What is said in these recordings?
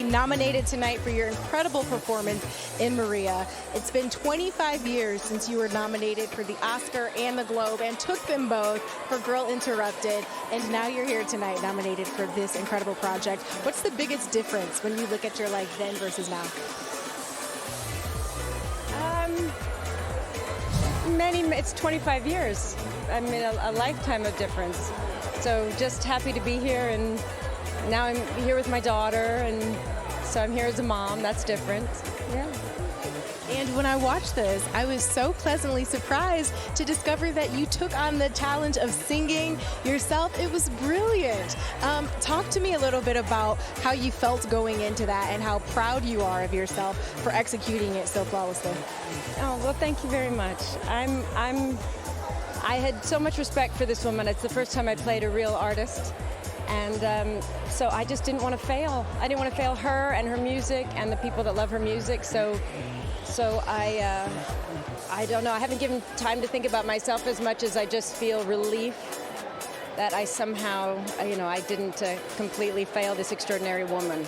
nominated tonight for your incredible performance in Maria. It's been 25 years since you were nominated for the Oscar and the Globe and took them both for Girl Interrupted. And now you're here tonight nominated for this incredible project. What's the biggest difference when you look at your life then versus now? It's 25 years. I mean, a lifetime of difference. So just happy to be here, and now I'm here with my daughter, and so I'm here as a mom. That's different. Yeah. And when I watched this, I was so pleasantly surprised to discover that you took on the challenge of singing yourself. It was brilliant. Talk to me a little bit about how you felt going into that and how proud you are of yourself for executing it so flawlessly. Oh, well, thank you very much. I had so much respect for this woman. It's the first time I played a real artist. And so I just didn't want to fail. I didn't want to fail her and her music and the people that love her music. So I don't know. I haven't given time to think about myself as much as I just feel relief that I somehow, I didn't completely fail this extraordinary woman.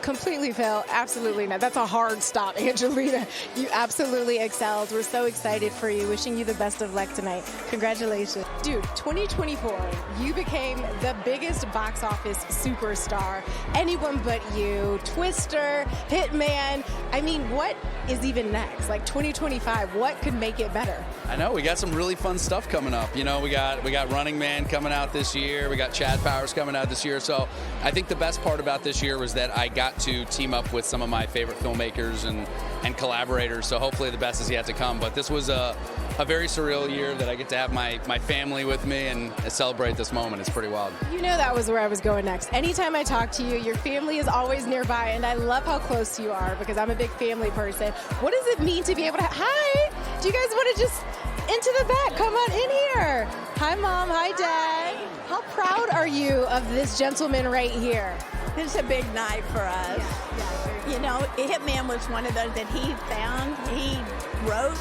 Completely fail? Absolutely not. That's a hard stop, Angelina. You absolutely excelled. We're so excited for you. Wishing you the best of luck tonight. Congratulations. Dude, 2024, you became the biggest box office superstar. Anyone but you. Twister, Hitman. I mean, what is even next? Like 2025, what could make it better? I know, we got some really fun stuff coming up. We got Running Man coming out this year. We got Chad Powers coming out this year. So I think the best part about this year was that I got to team up with some of my favorite filmmakers and collaborators. So hopefully the best is yet to come. But this was a very surreal year that I get to have my family with me and celebrate this moment. It's pretty wild. You know that was where I was going next. Anytime I talk to you, your family is always nearby, and I love how close you are because I'm a big family person. What does it mean to be able to... Hi! Do you guys want to just... into the back? Come on in here. Hi, Mom. Hi, Dad. How proud are you of this gentleman right here? It's a big night for us. Yeah. Hitman was one of those that he found, he wrote,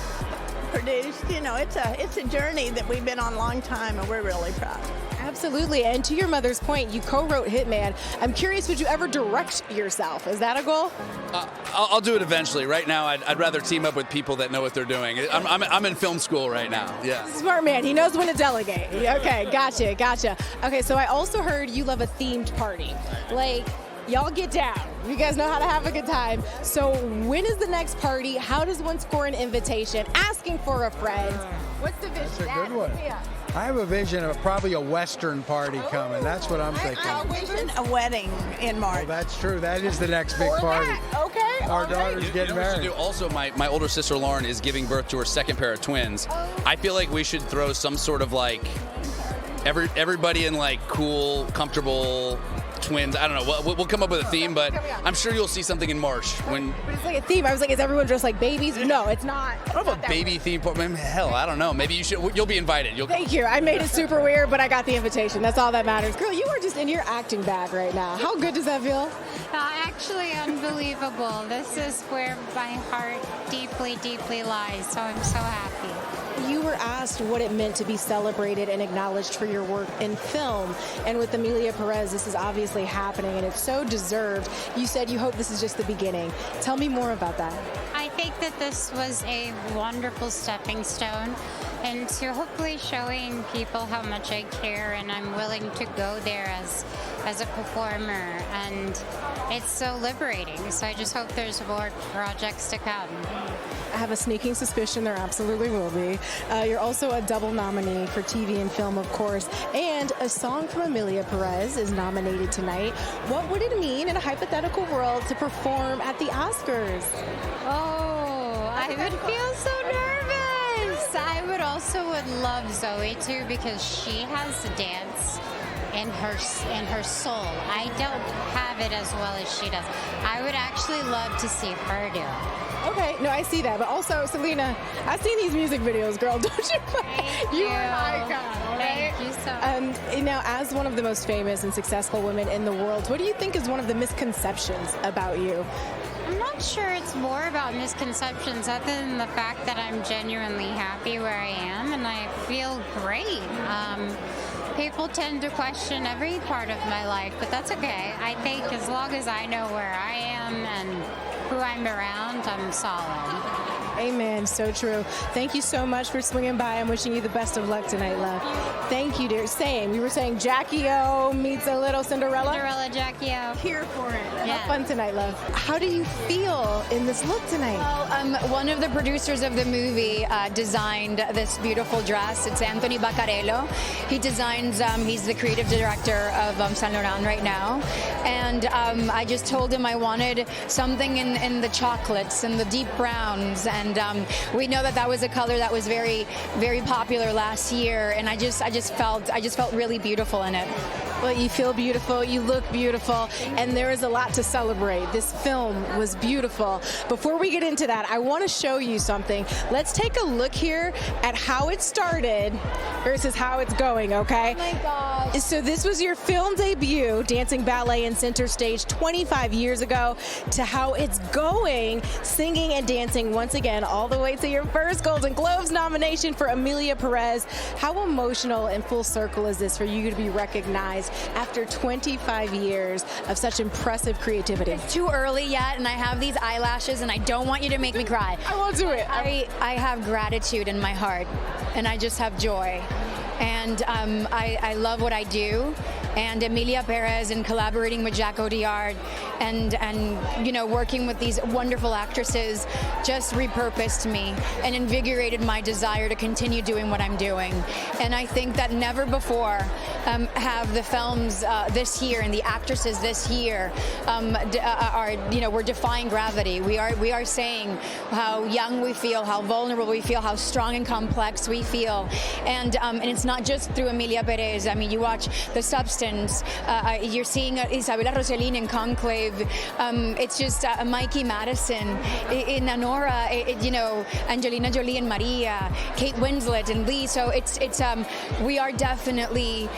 produced. It's a journey that we've been on a long time, and we're really proud. Absolutely. And to your mother's point, you co-wrote Hitman. I'm curious, would you ever direct yourself? Is that a goal? I'll do it eventually. Right now, I'd rather team up with people that know what they're doing. I'm in film school right now. Yeah. Smart man. He knows when to delegate. Okay, gotcha. Okay, so I also heard you love a themed party. Like, y'all get down. You guys know how to have a good time. So when is the next party? How does one score an invitation? Asking for a friend. What's the vision? That's a good one. Yeah. I have a vision of probably a Western party coming. That's what I'm thinking. I envision a wedding in March. Well, that's true. That is the next big party. Okay. Our daughter's getting married. Also, my older sister Lauren is giving birth to her second pair of twins. I feel like we should throw some sort of everybody in cool, comfortable twins. I don't know. We'll come up with a theme, but I'm sure you'll see something in March. But it's like a theme. I was like, is everyone dressed like babies? No, it's not. I don't have a baby theme. Hell, I don't know. Maybe you should. You'll be invited. Thank you. I made it super weird, but I got the invitation. That's all that matters. Girl, you are just in your acting bag right now. How good does that feel? Actually unbelievable. This is where my heart deeply, deeply lies, so I'm so happy. You were asked what it meant to be celebrated and acknowledged for your work in film. And with Amelia Perez, this is obviously happening, and it's so deserved. You said you hope this is just the beginning. Tell me more about that. I think that this was a wonderful stepping stone into hopefully showing people how much I care and I'm willing to go there as a performer, and it's so liberating. So I just hope there's more projects to come. I have a sneaking suspicion there absolutely will be. You're also a double nominee for TV and film, of course, and a song from Amelia Perez is nominated tonight. What would it mean in a hypothetical world to perform at the Oscars? Oh, I would feel so nervous. I would love Zoe too, because she has the dance in her soul. I don't have it as well as she does. I would actually love to see her do it. Okay, no, I see that. But also, Selena, I've seen these music videos, girl. Don't you? You are my icon, all right? Thank you so much. Now, as one of the most famous and successful women in the world, what do you think is one of the misconceptions about you? I'm not sure it's more about misconceptions other than the fact that I'm genuinely happy where I am and I feel great. People tend to question every part of my life, but that's okay. I think as long as I know where I am and who I'm around, I'm solid. Amen. So true. Thank you so much for swinging by. I'm wishing you the best of luck tonight, love. Thank you, dear. Same. We were saying Jackie O meets a little Cinderella. Cinderella Jackie O. Here for it. Yeah. Have fun tonight, love. How do you feel in this look tonight? Well, one of the producers of the movie designed this beautiful dress. It's Anthony Baccarello. He designs, he's the creative director of Saint Laurent right now. And I just told him I wanted something in the chocolates and the deep browns. And we know that was a color that was very, very popular last year. And I just felt really beautiful in it. Well, you feel beautiful, you look beautiful, and there is a lot to celebrate. This film was beautiful. Before we get into that, I want to show you something. Let's take a look here at how it started versus how it's going, okay? Oh my gosh. So this was your film debut, dancing ballet in center stage 25 years ago, to how it's going, singing and dancing once again, all the way to your first Golden Globes nomination for Emilia Perez. How emotional and full circle is this for you to be recognized after 25 years of such impressive creativity? It's too early yet, and I have these eyelashes, and I don't want you to make me cry. I won't do it. I have gratitude in my heart, and I just have joy. And I love what I do. And Emilia Perez and collaborating with Jack Audiard and you know, working with these wonderful actresses just repurposed me and invigorated my desire to continue doing what I'm doing. And I think that never before have the films this year and the actresses this year are, you know, we're defying gravity. We are saying how young we feel, how vulnerable we feel, how strong and complex we feel. And it's not just through Emilia Perez. I mean, you watch The Substance, you're seeing Isabella Rossellini in Conclave. It's just Mikey Madison in Anora, you know, Angelina Jolie and Maria, Kate Winslet and Lee. So it's we are definitely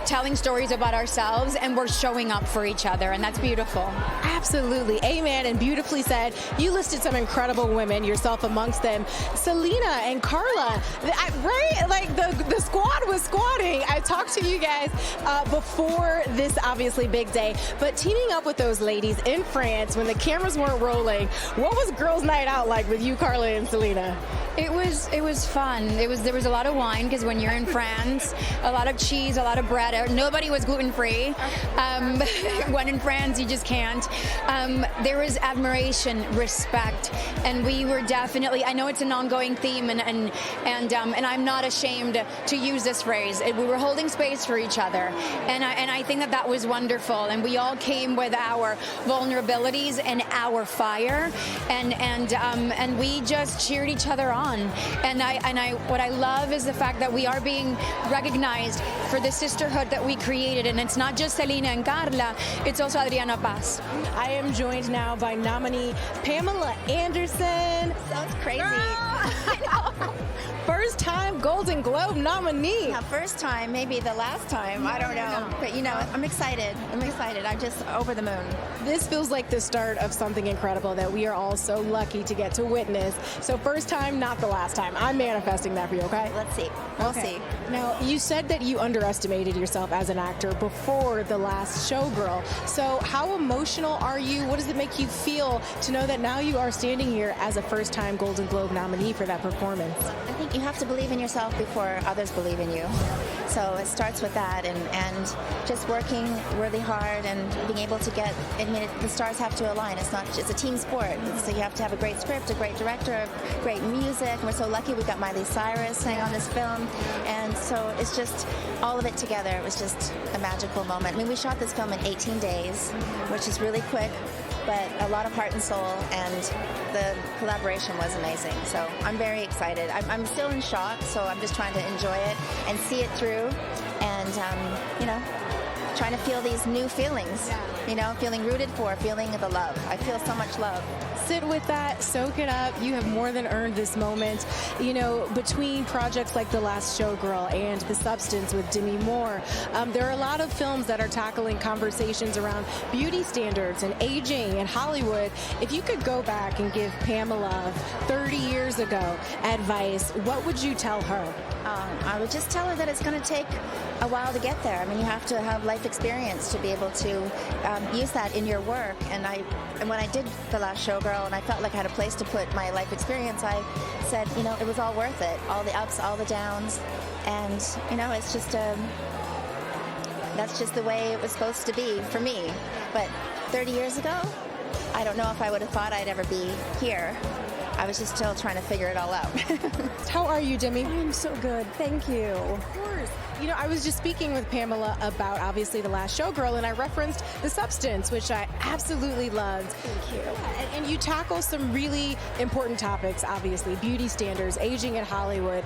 telling stories about ourselves, and we're showing up for each other, and that's beautiful. Absolutely. Amen. And beautifully said. You listed some incredible women, yourself amongst them. Selena and Carla, right? Like the squad was squatting. I talked to you guys before this obviously big day, but teaming up with those ladies in France when the cameras weren't rolling, what was girls' night out like with you, Carla and Selena? It was fun. There was a lot of wine, because when you're in France, a lot of cheese, a lot of bread. Nobody was gluten-free. When in France, you just can't. There was admiration, respect, and we were definitely. I know it's an ongoing theme, and I'm not ashamed to use this phrase. We were holding space for each other, and I think that was wonderful. And we all came with our vulnerabilities and our fire, and we just cheered each other on. And what I love is the fact that we are being recognized for the sisterhood that we created. And it's not just Selena and Carla, it's also Adriana Paz. I am joined now by nominee Pamela Anderson. Sounds crazy. I know. First time Golden Globe nominee. Yeah, first time, maybe the last time. I don't know. But, you know, I'm excited. I'm just over the moon. This feels like the start of something incredible that we are all so lucky to get to witness. So first time, not the last time. I'm manifesting that for you, okay? Let's see. We'll see. Now, you said that you underestimated yourself as an actor before the last Showgirl. So how emotional are you? What does it make you feel to know that now you are standing here as a first-time Golden Globe nominee for that performance? I think you have to believe in yourself before others believe in you. So it starts with that, and just working really hard and being able to get, I mean, the stars have to align. It's a team sport. So you have to have a great script, a great director, great music. And we're so lucky we got Miley Cyrus sang on this film. And so it's just all of it together. It was just a magical moment. I mean, we shot this film in 18 days, which is really quick, but a lot of heart and soul, and the collaboration was amazing. So I'm very excited. I'm still in shock, so I'm just trying to enjoy it and see it through, and you know, trying to feel these new feelings. You know, feeling rooted for, feeling the love. I feel so much love. sit with that, soak it up. You have more than earned this moment. You know, between projects like The Last Showgirl and The Substance with Demi Moore, there are a lot of films that are tackling conversations around beauty standards and aging in Hollywood. If you could go back and give Pamela 30 years ago advice, what would you tell her? I would just tell her that it's going to take a while to get there. I mean, you have to have life experience to be able to use that in your work. And when I did The Last Showgirl and I felt like I had a place to put my life experience, I said, you know, it was all worth it. All the ups, all the downs. And, you know, it's just, that's just the way it was supposed to be for me. But 30 years ago, I don't know if I would have thought I'd ever be here. I was just still trying to figure it all out. How are you, Demi? I'm so good. Thank you. Of course. You know, I was just speaking with Pamela about, obviously, The Last Showgirl, and I referenced The Substance, which I absolutely loved. Thank you. And you tackle some really important topics, obviously, beauty standards, aging in Hollywood,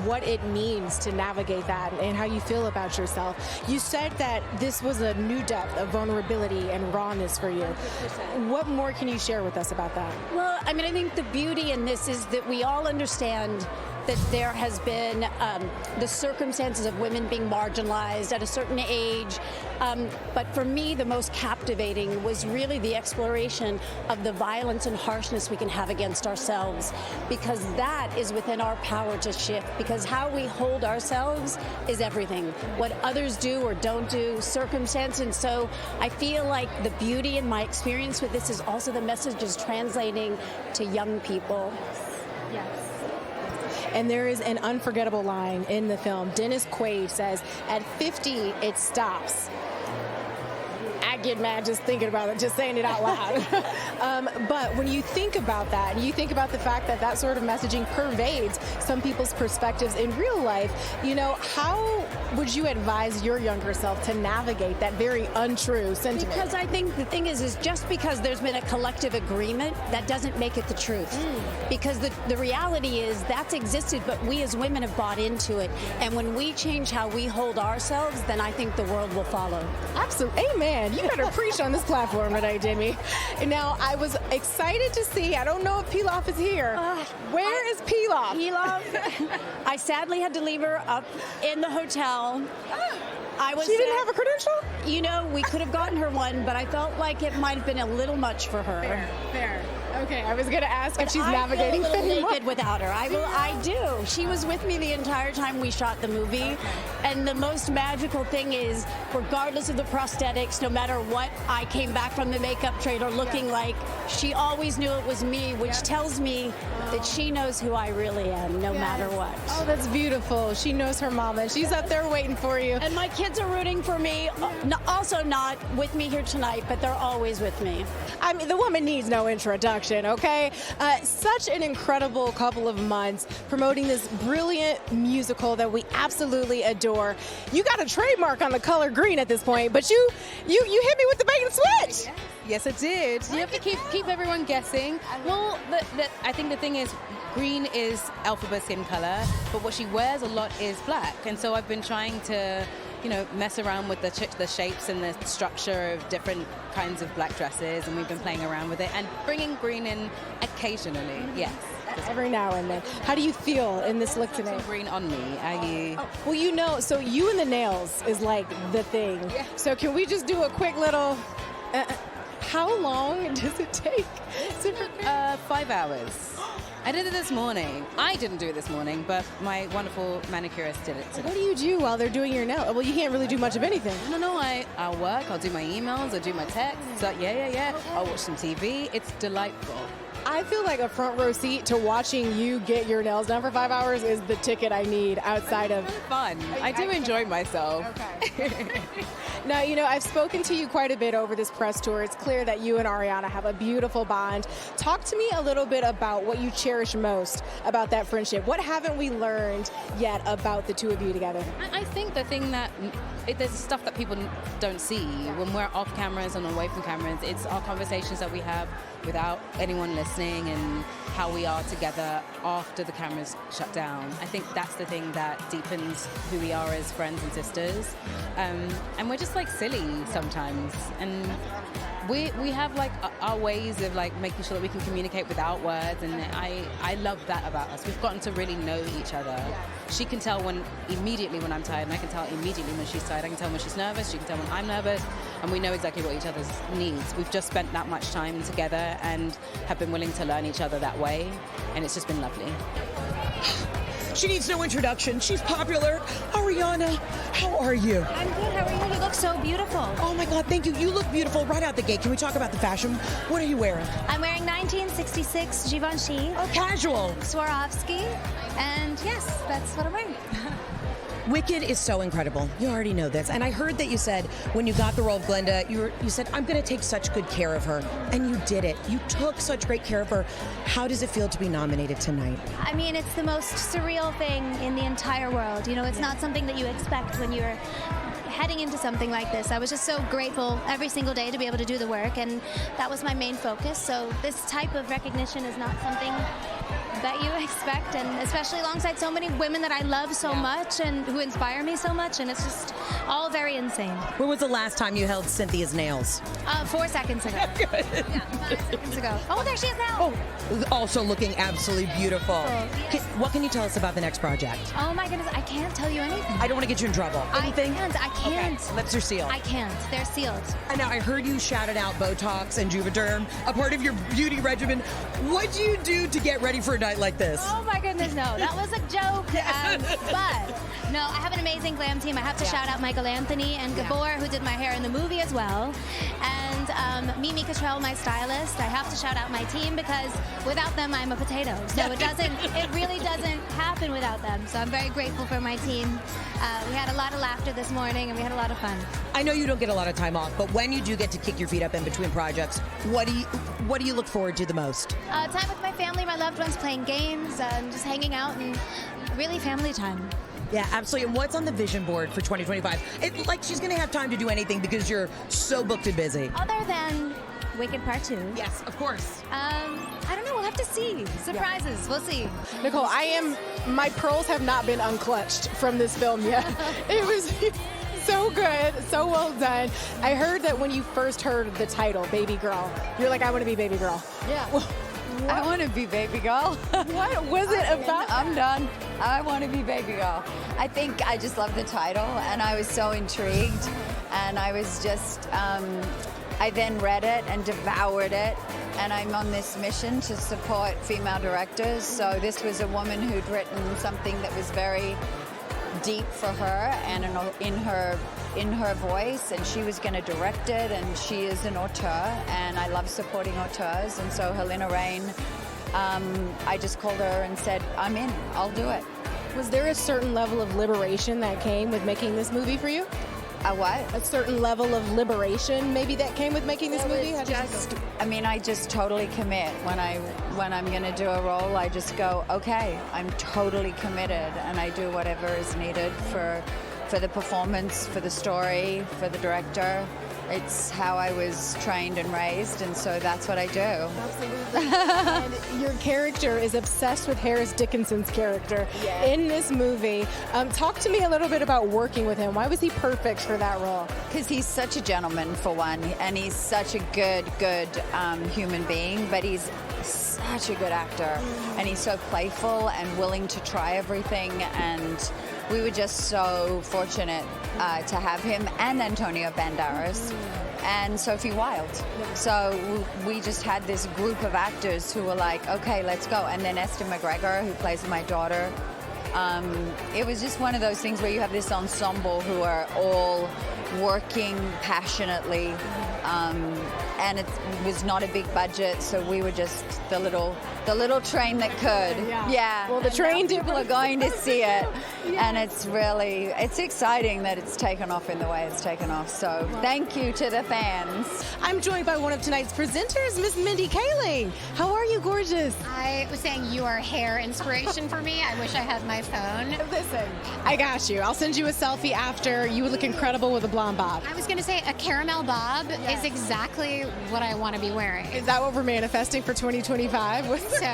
what it means to navigate that, and how you feel about yourself. You said that this was a new depth of vulnerability and rawness for you. 100%. What more can you share with us about that? Well, I mean, I think the beauty in this is that we all understand that there has been the circumstances of women being marginalized at a certain age. But for me, the most captivating was really the exploration of the violence and harshness we can have against ourselves, because that is within our power to shift, because how we hold ourselves is everything. What others do or don't do, circumstance. And so I feel like the beauty in my experience with this is also the message is translating to young people. Yes. And there is an unforgettable line in the film. Dennis Quaid says, at 50, it stops. I get mad just thinking about it, just saying it out loud. But when you think about that, and you think about the fact that that sort of messaging pervades some people's perspectives in real life, you know, how would you advise your younger self to navigate that very untrue sentiment? Because I think the thing is just because there's been a collective agreement, that doesn't make it the truth. Because the reality is that's existed, but we as women have bought into it. And when we change how we hold ourselves, then I think the world will follow. Absolutely. Amen. You better preach on this platform today, Demi. Now, I was excited to see, I don't know if Pilaf is here. Where is Pilaf? Pilaf, I sadly had to leave her up in the hotel. She didn't have a credential? You know, we could have gotten her one, but I felt like it might have been a little much for her. Fair. Okay, I was going to ask if she's I navigating feel a little anymore. naked without her. I do. She was with me the entire time we shot the movie. And the most magical thing is, regardless of the prosthetics, no matter what I came back from the makeup trailer looking like, she always knew it was me, which tells me that she knows who I really am, no matter what. Oh, that's beautiful. She knows her mama. She's up there waiting for you. And my kids are rooting for me, also not with me here tonight, but they're always with me. I mean, the woman needs no introduction, okay? Such an incredible couple of months promoting this brilliant musical that we absolutely adore. You got a trademark on the color green at this point, but you hit me with the bait and switch. Yes, I did. You have to keep everyone guessing. Well, I think the thing is, green is Elphaba's skin color, but what she wears a lot is black. And so I've been trying to, you know, mess around with the shapes and the structure of different kinds of black dresses, and we've been playing around with it and bringing green in occasionally. Yes. Every now and then. How do you feel in this look today? Green on me. Are you? Oh, well, you know, so you and the nails is like the thing. Yeah. So can we just do a quick little... how long does it take? 5 hours. I did it this morning. I didn't do it this morning, but my wonderful manicurist did it today. What do you do while they're doing your nails? Well, you can't really do much of anything. No, I'll work, I'll do my emails, I'll do my texts. Yeah. I'll watch some TV. It's delightful. I feel like a front row seat to watching you get your nails done for 5 hours is the ticket I need outside of... fun. I do enjoy myself. Okay. Now, you know, I've spoken to you quite a bit over this press tour. It's clear that you and Ariana have a beautiful bond. Talk to me a little bit about what you cherish most about that friendship. What haven't we learned yet about the two of you together? I think the thing that... there's stuff that people don't see when we're off cameras and away from cameras. It's our conversations that we have without anyone listening and how we are together after the cameras shut down. I think that's the thing that deepens who we are as friends and sisters. And we're just like silly sometimes. And we have like our ways of like making sure that we can communicate without words, and I love that about us. We've gotten to really know each other. She can tell immediately when I'm tired, and I can tell immediately when she's tired. I can tell when she's nervous, she can tell when I'm nervous, and we know exactly what each other's needs. We've just spent that much time together and have been willing to learn each other that way, and it's just been lovely. She needs no introduction. She's popular. Ariana, how are you? I'm good. How are you? You look so beautiful. Oh my God, thank you. You look beautiful right out the gate. Can we talk about the fashion? What are you wearing? I'm wearing 1966 Givenchy. Oh, casual. Swarovski. And yes, that's what I'm wearing. Wicked is so incredible. You already know this. And I heard that you said when you got the role of Glenda, you said, I'm going to take such good care of her. And you did it. You took such great care of her. How does it feel to be nominated tonight? I mean, it's the most surreal thing in the entire world. You know, it's not something that you expect when you're heading into something like this. I was just so grateful every single day to be able to do the work, and that was my main focus. So this type of recognition is not something that you expect, and especially alongside so many women that I love so much and who inspire me so much, and it's just all very insane. When was the last time you held Cynthia's nails? 4 seconds ago. Yeah, 5 seconds ago. Oh, there she is now. Oh, also looking absolutely beautiful. What can you tell us about the next project? Oh my goodness, I can't tell you anything. I don't want to get you in trouble. Anything? I can't. Okay, lips are sealed. I can't. They're sealed. And now I heard you shouted out Botox and Juvederm, a part of your beauty regimen. What do you do to get ready for a night like this? Oh my goodness, no. That was a joke. But no, I have an amazing glam team. I have to shout out Michael Anthony and Gabor, who did my hair in the movie as well. And Mimi Cottrell, my stylist. I have to shout out my team because without them, I'm a potato. So it really doesn't happen without them. So I'm very grateful for my team. We had a lot of laughter this morning and we had a lot of fun. I know you don't get a lot of time off, but when you do get to kick your feet up in between projects, what do you look forward to the most? Time with my family, my loved ones, playing games, just hanging out, and really family time. Yeah, absolutely. And what's on the vision board for 2025? It's like she's going to have time to do anything because you're so booked and busy. Other than Wicked Part 2. Yes, of course. I don't know. We'll have to see. Surprises. Yeah. We'll see. Nicole, my pearls have not been unclutched from this film yet. It was so good, so well done. I heard that when you first heard the title, Baby Girl, you're like, I want to be Baby Girl. Yeah. Well, I want to be Baby Girl. What was it about? I'm done. I want to be Baby Girl. I think I just love the title, and I was so intrigued, and I was just, I then read it and devoured it, and I'm on this mission to support female directors. So this was a woman who'd written something that was very deep for her and in her voice, and she was going to direct it, and she is an auteur, and I love supporting auteurs. And so Helena Rain, I just called her and said, I'm in, I'll do it. Was there a certain level of liberation that came with making this movie for you? A what? A certain level of liberation maybe that came with making this movie? I just totally commit. When I'm going to do a role, I just go, okay, I'm totally committed, and I do whatever is needed for the performance, for the story, for the director. It's how I was trained and raised, and so that's what I do. Absolutely. And your character is obsessed with Harris Dickinson's character in this movie. Talk to me a little bit about working with him. Why was he perfect for that role? Because he's such a gentleman, for one, and he's such a good human being, but he's such a good actor, and he's so playful and willing to try everything, and we were just so fortunate to have him and Antonio Banderas and Sophie Wilde. So we just had this group of actors who were like, okay, let's go. And then Esther McGregor, who plays my daughter. It was just one of those things where you have this ensemble who are all working passionately, and it was not a big budget, so we were just the little train that could. Yeah. Well, the train people are going to see it, and it's exciting that it's taken off in the way it's taken off. So thank you to the fans. I'm joined by one of tonight's presenters, Miss Mindy Kaling. How are you, gorgeous? I was saying you are hair inspiration for me. I wish I had my phone. Listen, I got you. I'll send you a selfie after. You would look incredible with a blonde bob. I was going to say a caramel bob is exactly what I want to be wearing. Is that what we're manifesting for 2025? So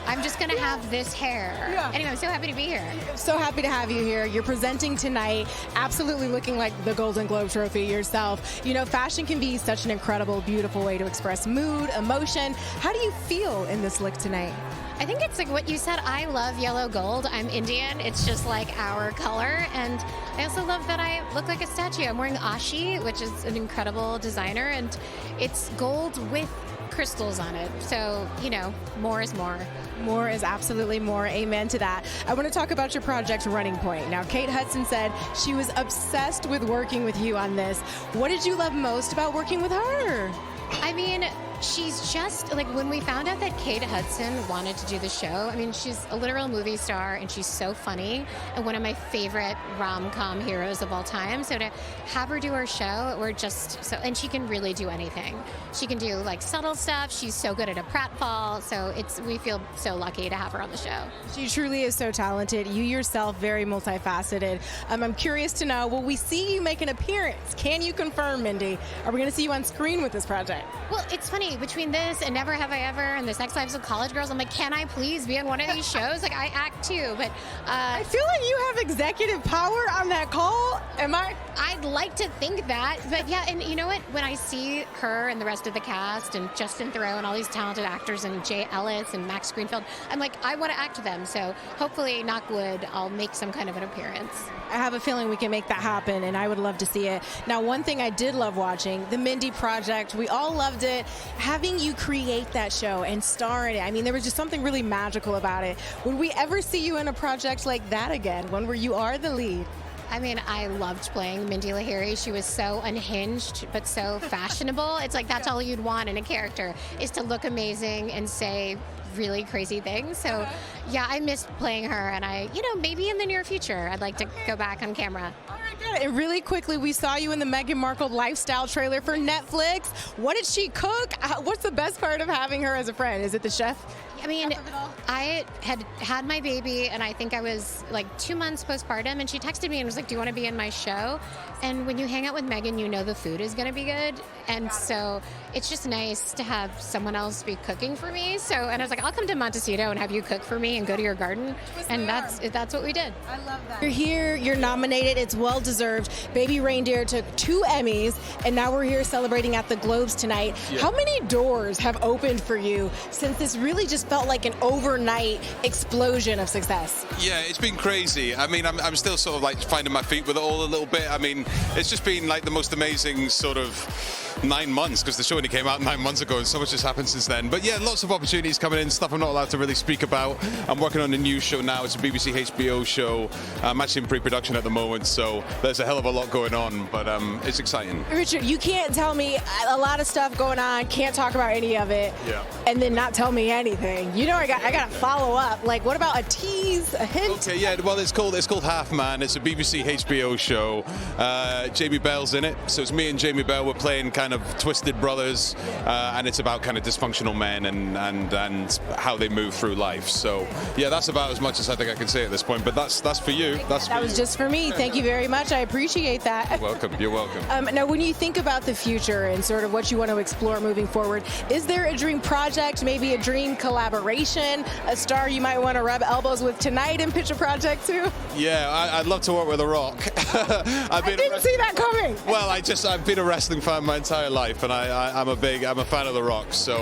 I'm just going to have this hair. Yeah. Anyway, I'm so happy to be here. So happy to have you here. You're presenting tonight, absolutely looking like the Golden Globe trophy yourself. You know, fashion can be such an incredible, beautiful way to express mood, emotion. How do you feel in this look tonight? I think it's like what you said. I love yellow gold. I'm Indian. It's just like our color. And I also love that I look like a statue. I'm wearing Ashi, which is an incredible designer. And it's gold with crystals on it. So, you know, more is more. More is absolutely more. Amen to that. I want to talk about your project, Running Point. Now, Kate Hudson said she was obsessed with working with you on this. What did you love most about working with her? I mean, she's just like, when we found out that Kate Hudson wanted to do the show, I mean, she's a literal movie star and she's so funny and one of my favorite rom-com heroes of all time. So to have her do our show, we're just so, and she can really do anything. She can do like subtle stuff. She's so good at a pratfall. So we feel so lucky to have her on the show. She truly is so talented. You yourself, very multifaceted. I'm curious to know, will we see you make an appearance? Can you confirm, Mindy? Are we going to see you on screen with this project? Well, it's funny, between this and Never Have I Ever and the Sex Lives of College Girls, I'm like, can I please be on one of these shows? Like, I act too, but I feel like you have executive power on that call. Am I? I'd like to think that, but yeah, and you know what? When I see her and the rest of the cast and Justin Theroux and all these talented actors and Jay Ellis and Max Greenfield, I'm like, I want to act them. So hopefully, knock wood, I'll make some kind of an appearance. I have a feeling we can make that happen, and I would love to see it. Now, one thing I did love watching, the Mindy Project, we all loved it. Having you create that show and star in it, I mean, there was just something really magical about it. Would we ever see you in a project like that again, one where you are the lead? I mean, I loved playing Mindy Lahiri. She was so unhinged, but so fashionable. It's like that's all you'd want in a character, is to look amazing and say really crazy things. So yeah, I missed playing her, and maybe in the near future, I'd like to go back on camera. All right, good. And really quickly, we saw you in the Meghan Markle lifestyle trailer for Netflix. What did she cook? What's the best part of having her as a friend? Is it the chef? I mean, I had my baby, and I think I was like 2 months postpartum, and she texted me and was like, do you want to be in my show? And when you hang out with Meghan, you know the food is going to be good. And so it's just nice to have someone else be cooking for me. And I was like, I'll come to Montecito and have you cook for me and go to your garden. And that's what we did. I love that. You're here, you're nominated, it's well deserved. Baby Reindeer took 2 Emmys, and now we're here celebrating at the Globes tonight. Yeah. How many doors have opened for you since this really just felt like an overnight explosion of success? Yeah, it's been crazy. I mean, I'm still sort of like finding my feet with it all a little bit. I mean, it's just been like the most amazing sort of 9 months, because the show only came out 9 months ago and so much has happened since then. But yeah, lots of opportunities coming in, stuff I'm not allowed to really speak about. I'm working on a new show now. It's a BBC HBO show. I'm actually in pre-production at the moment, so there's a hell of a lot going on, but it's exciting. Richard, you can't tell me a lot of stuff going on, can't talk about any of it, and then not tell me anything. You know, I got to follow up. Like, what about a tease, a hint? Okay, yeah, well, it's called Half Man. It's a BBC HBO show. Jamie Bell's in it, so it's me and Jamie Bell. We're playing kind of twisted brothers, and it's about kind of dysfunctional men and how they move through life. So yeah, that's about as much as I think I can say at this point, but that's for you. That was just for me. Thank you very much. I appreciate that. You're welcome. Now, when you think about the future and sort of what you want to explore moving forward, is there a dream project, maybe a dream collaboration, a star you might want to rub elbows with tonight and pitch a project to? Yeah, I'd love to work with The Rock. I didn't see that coming. Well, I've been a wrestling fan my entire life, and I'm a fan of The Rock. So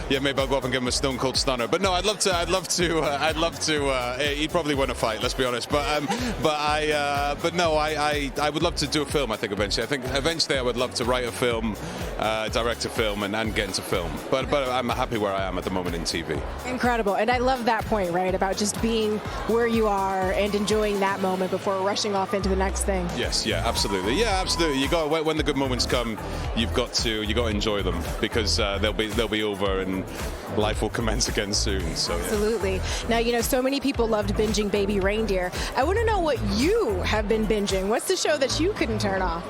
yeah, maybe I'll go up and give him a Stone Cold Stunner. But no, I'd love to. He'd probably win a fight. Let's be honest. But no, I would love to do a film. I think eventually I would love to write a film, direct a film, and get into film. But I'm happy where I am at the moment in TV. Incredible, and I love that point, right, about just being where you are and enjoying that moment before rushing off into the next thing. Yes, yeah, absolutely. You got, when the good moments come, you got to enjoy them, because they'll be over and life will commence again soon. So absolutely. Now, so many people loved binging Baby Reindeer. I want to know what you have been binging. What's the show that you couldn't turn off?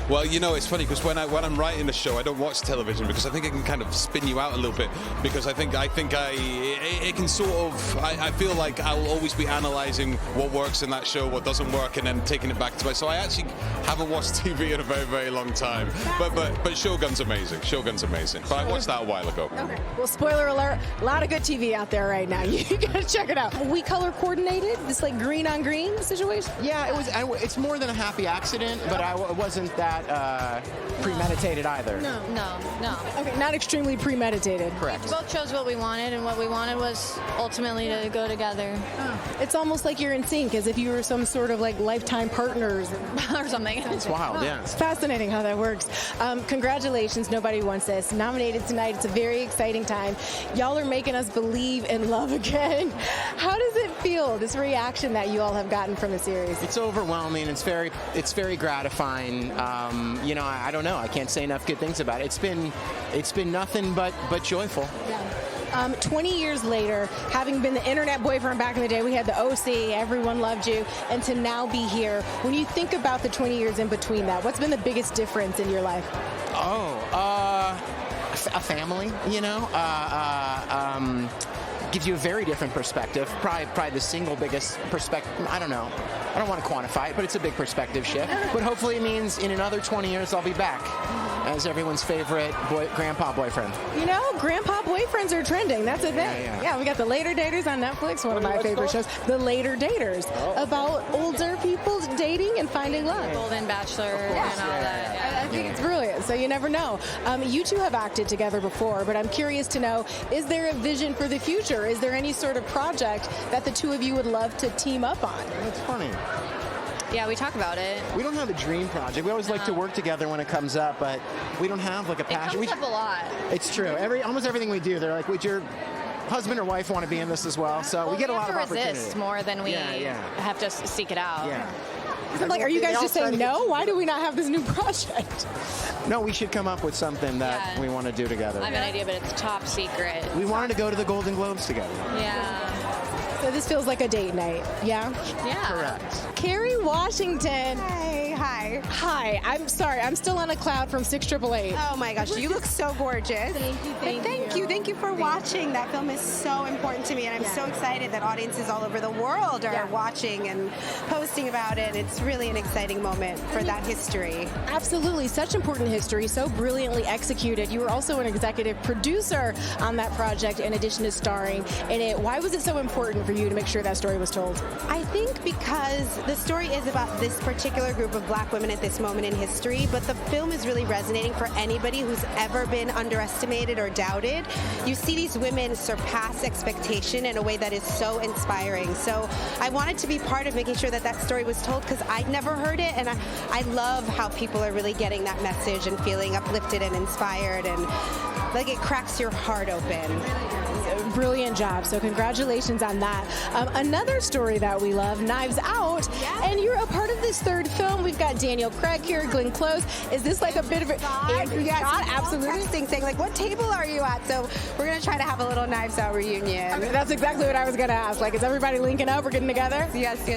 Well, you know, it's funny because when I'm writing a show, I don't watch television because I think it can kind of spin you out a little bit. Because I can sort of, I feel like I'll always be analysing what works in that show, what doesn't work, and then taking it back to my. So I actually haven't watched TV in a very, very long time. But Shogun's amazing. Shogun's amazing. But I watched that a while ago. Okay. Well, spoiler alert, a lot of good TV out there right now. You gotta check it out. We color coordinated, this like green on green situation? Yeah, it's more than a happy accident, but it wasn't that premeditated either. No. Okay, not extremely premeditated. Correct. Both chose what we wanted, and what we wanted was ultimately to go together. It's almost like you're in sync, as if you were some sort of like lifetime partners or something. It's wild, yeah. It's fascinating how that works. Congratulations, Nobody Wants This. Nominated tonight. It's a very exciting time. Y'all are making us believe in love again. How does it feel, this reaction that you all have gotten from the series? It's overwhelming. It's very gratifying. You know, I don't know. I can't say enough good things about it. It's been nothing but joyful. Yeah. 20 years later, having been the internet boyfriend back in the day, we had the OC, everyone loved you, and to now be here. When you think about the 20 years in between that, what's been the biggest difference in your life? A family, you know. Gives you a very different perspective. Probably the single biggest perspective. I don't know. I don't want to quantify it, but it's a big perspective shift. But hopefully it means in another 20 years I'll be back as everyone's favorite grandpa boyfriend. You know, grandpa boyfriends are trending. That's a thing. Yeah, we got The Later Daters on Netflix, one of my favorite shows. The Later Daters, about older people dating and finding love. Golden Bachelor and all that. Yeah. I think it's brilliant, so you never know. You two have acted together before, but I'm curious to know, is there a vision for the future? Is there any sort of project that the two of you would love to team up on? That's funny. Yeah, we talk about it. We don't have a dream project. We always like to work together when it comes up, but we don't have like a passion. It comes up a lot. It's true. Almost everything we do, they're like, would your husband or wife want to be in this as well? So we get a lot of opportunity. Resist more than we have to seek it out. Yeah. I'm like, are you guys just saying no? Why do we not have this new project? No, we should come up with something that we want to do together. I have an idea, but it's top secret. We wanted to go to the Golden Globes together. Yeah. So this feels like a date night, yeah? Yeah. Correct. Kerry Washington. Hi. Hi. I'm sorry. I'm still on a cloud from 688. Oh my gosh, you look so gorgeous. Thank you. Thank you for watching. That film is so important to me, and I'm so excited that audiences all over the world are watching and posting about it. It's really an exciting moment for that history. Absolutely. Such important history, so brilliantly executed. You were also an executive producer on that project in addition to starring in it. Why was it so important for you to make sure that story was told? I think because the story is about this particular group of Black women at this moment in history, but the film is really resonating for anybody who's ever been underestimated or doubted. You see these women surpass expectation in a way that is so inspiring. So I wanted to be part of making sure that that story was told because I'd never heard it, and I love how people are really getting that message and feeling uplifted and inspired, and like it cracks your heart open. Brilliant job. So congratulations on that. Another story that we love, Knives Out, and you're a part of this third film. We've got Daniel Craig here, Glenn Close. Is this like a bit of a Scott, absolutely saying like, what table are you at? So we're gonna try to have a little Knives Out reunion. Okay, that's exactly what I was gonna ask. Like, is everybody linking up? We're getting together? Yes.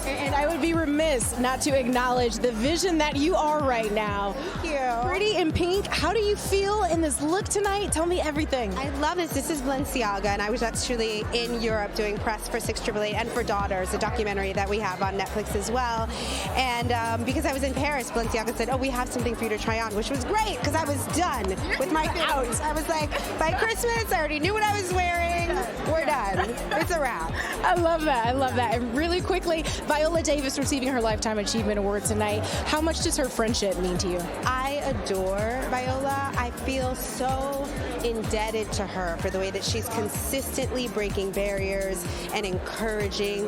And I would be remiss not to acknowledge the vision that you are right now. Thank you. Pretty in pink. How do you feel in this look tonight? Tell me everything. I love this. This is Balenciaga, and I was actually in Europe doing press for 688 and for Daughters, a documentary that we have on Netflix as well. And because I was in Paris, Balenciaga said, oh, we have something for you to try on, which was great because I was done with my out. I was like, by Christmas, I already knew what I was wearing. We're done. It's a wrap. I love that. And really quickly, Viola Davis receiving her Lifetime Achievement Award tonight. How much does her friendship mean to you? I adore Viola. I feel so indebted to her for the way that she's consistently breaking barriers and encouraging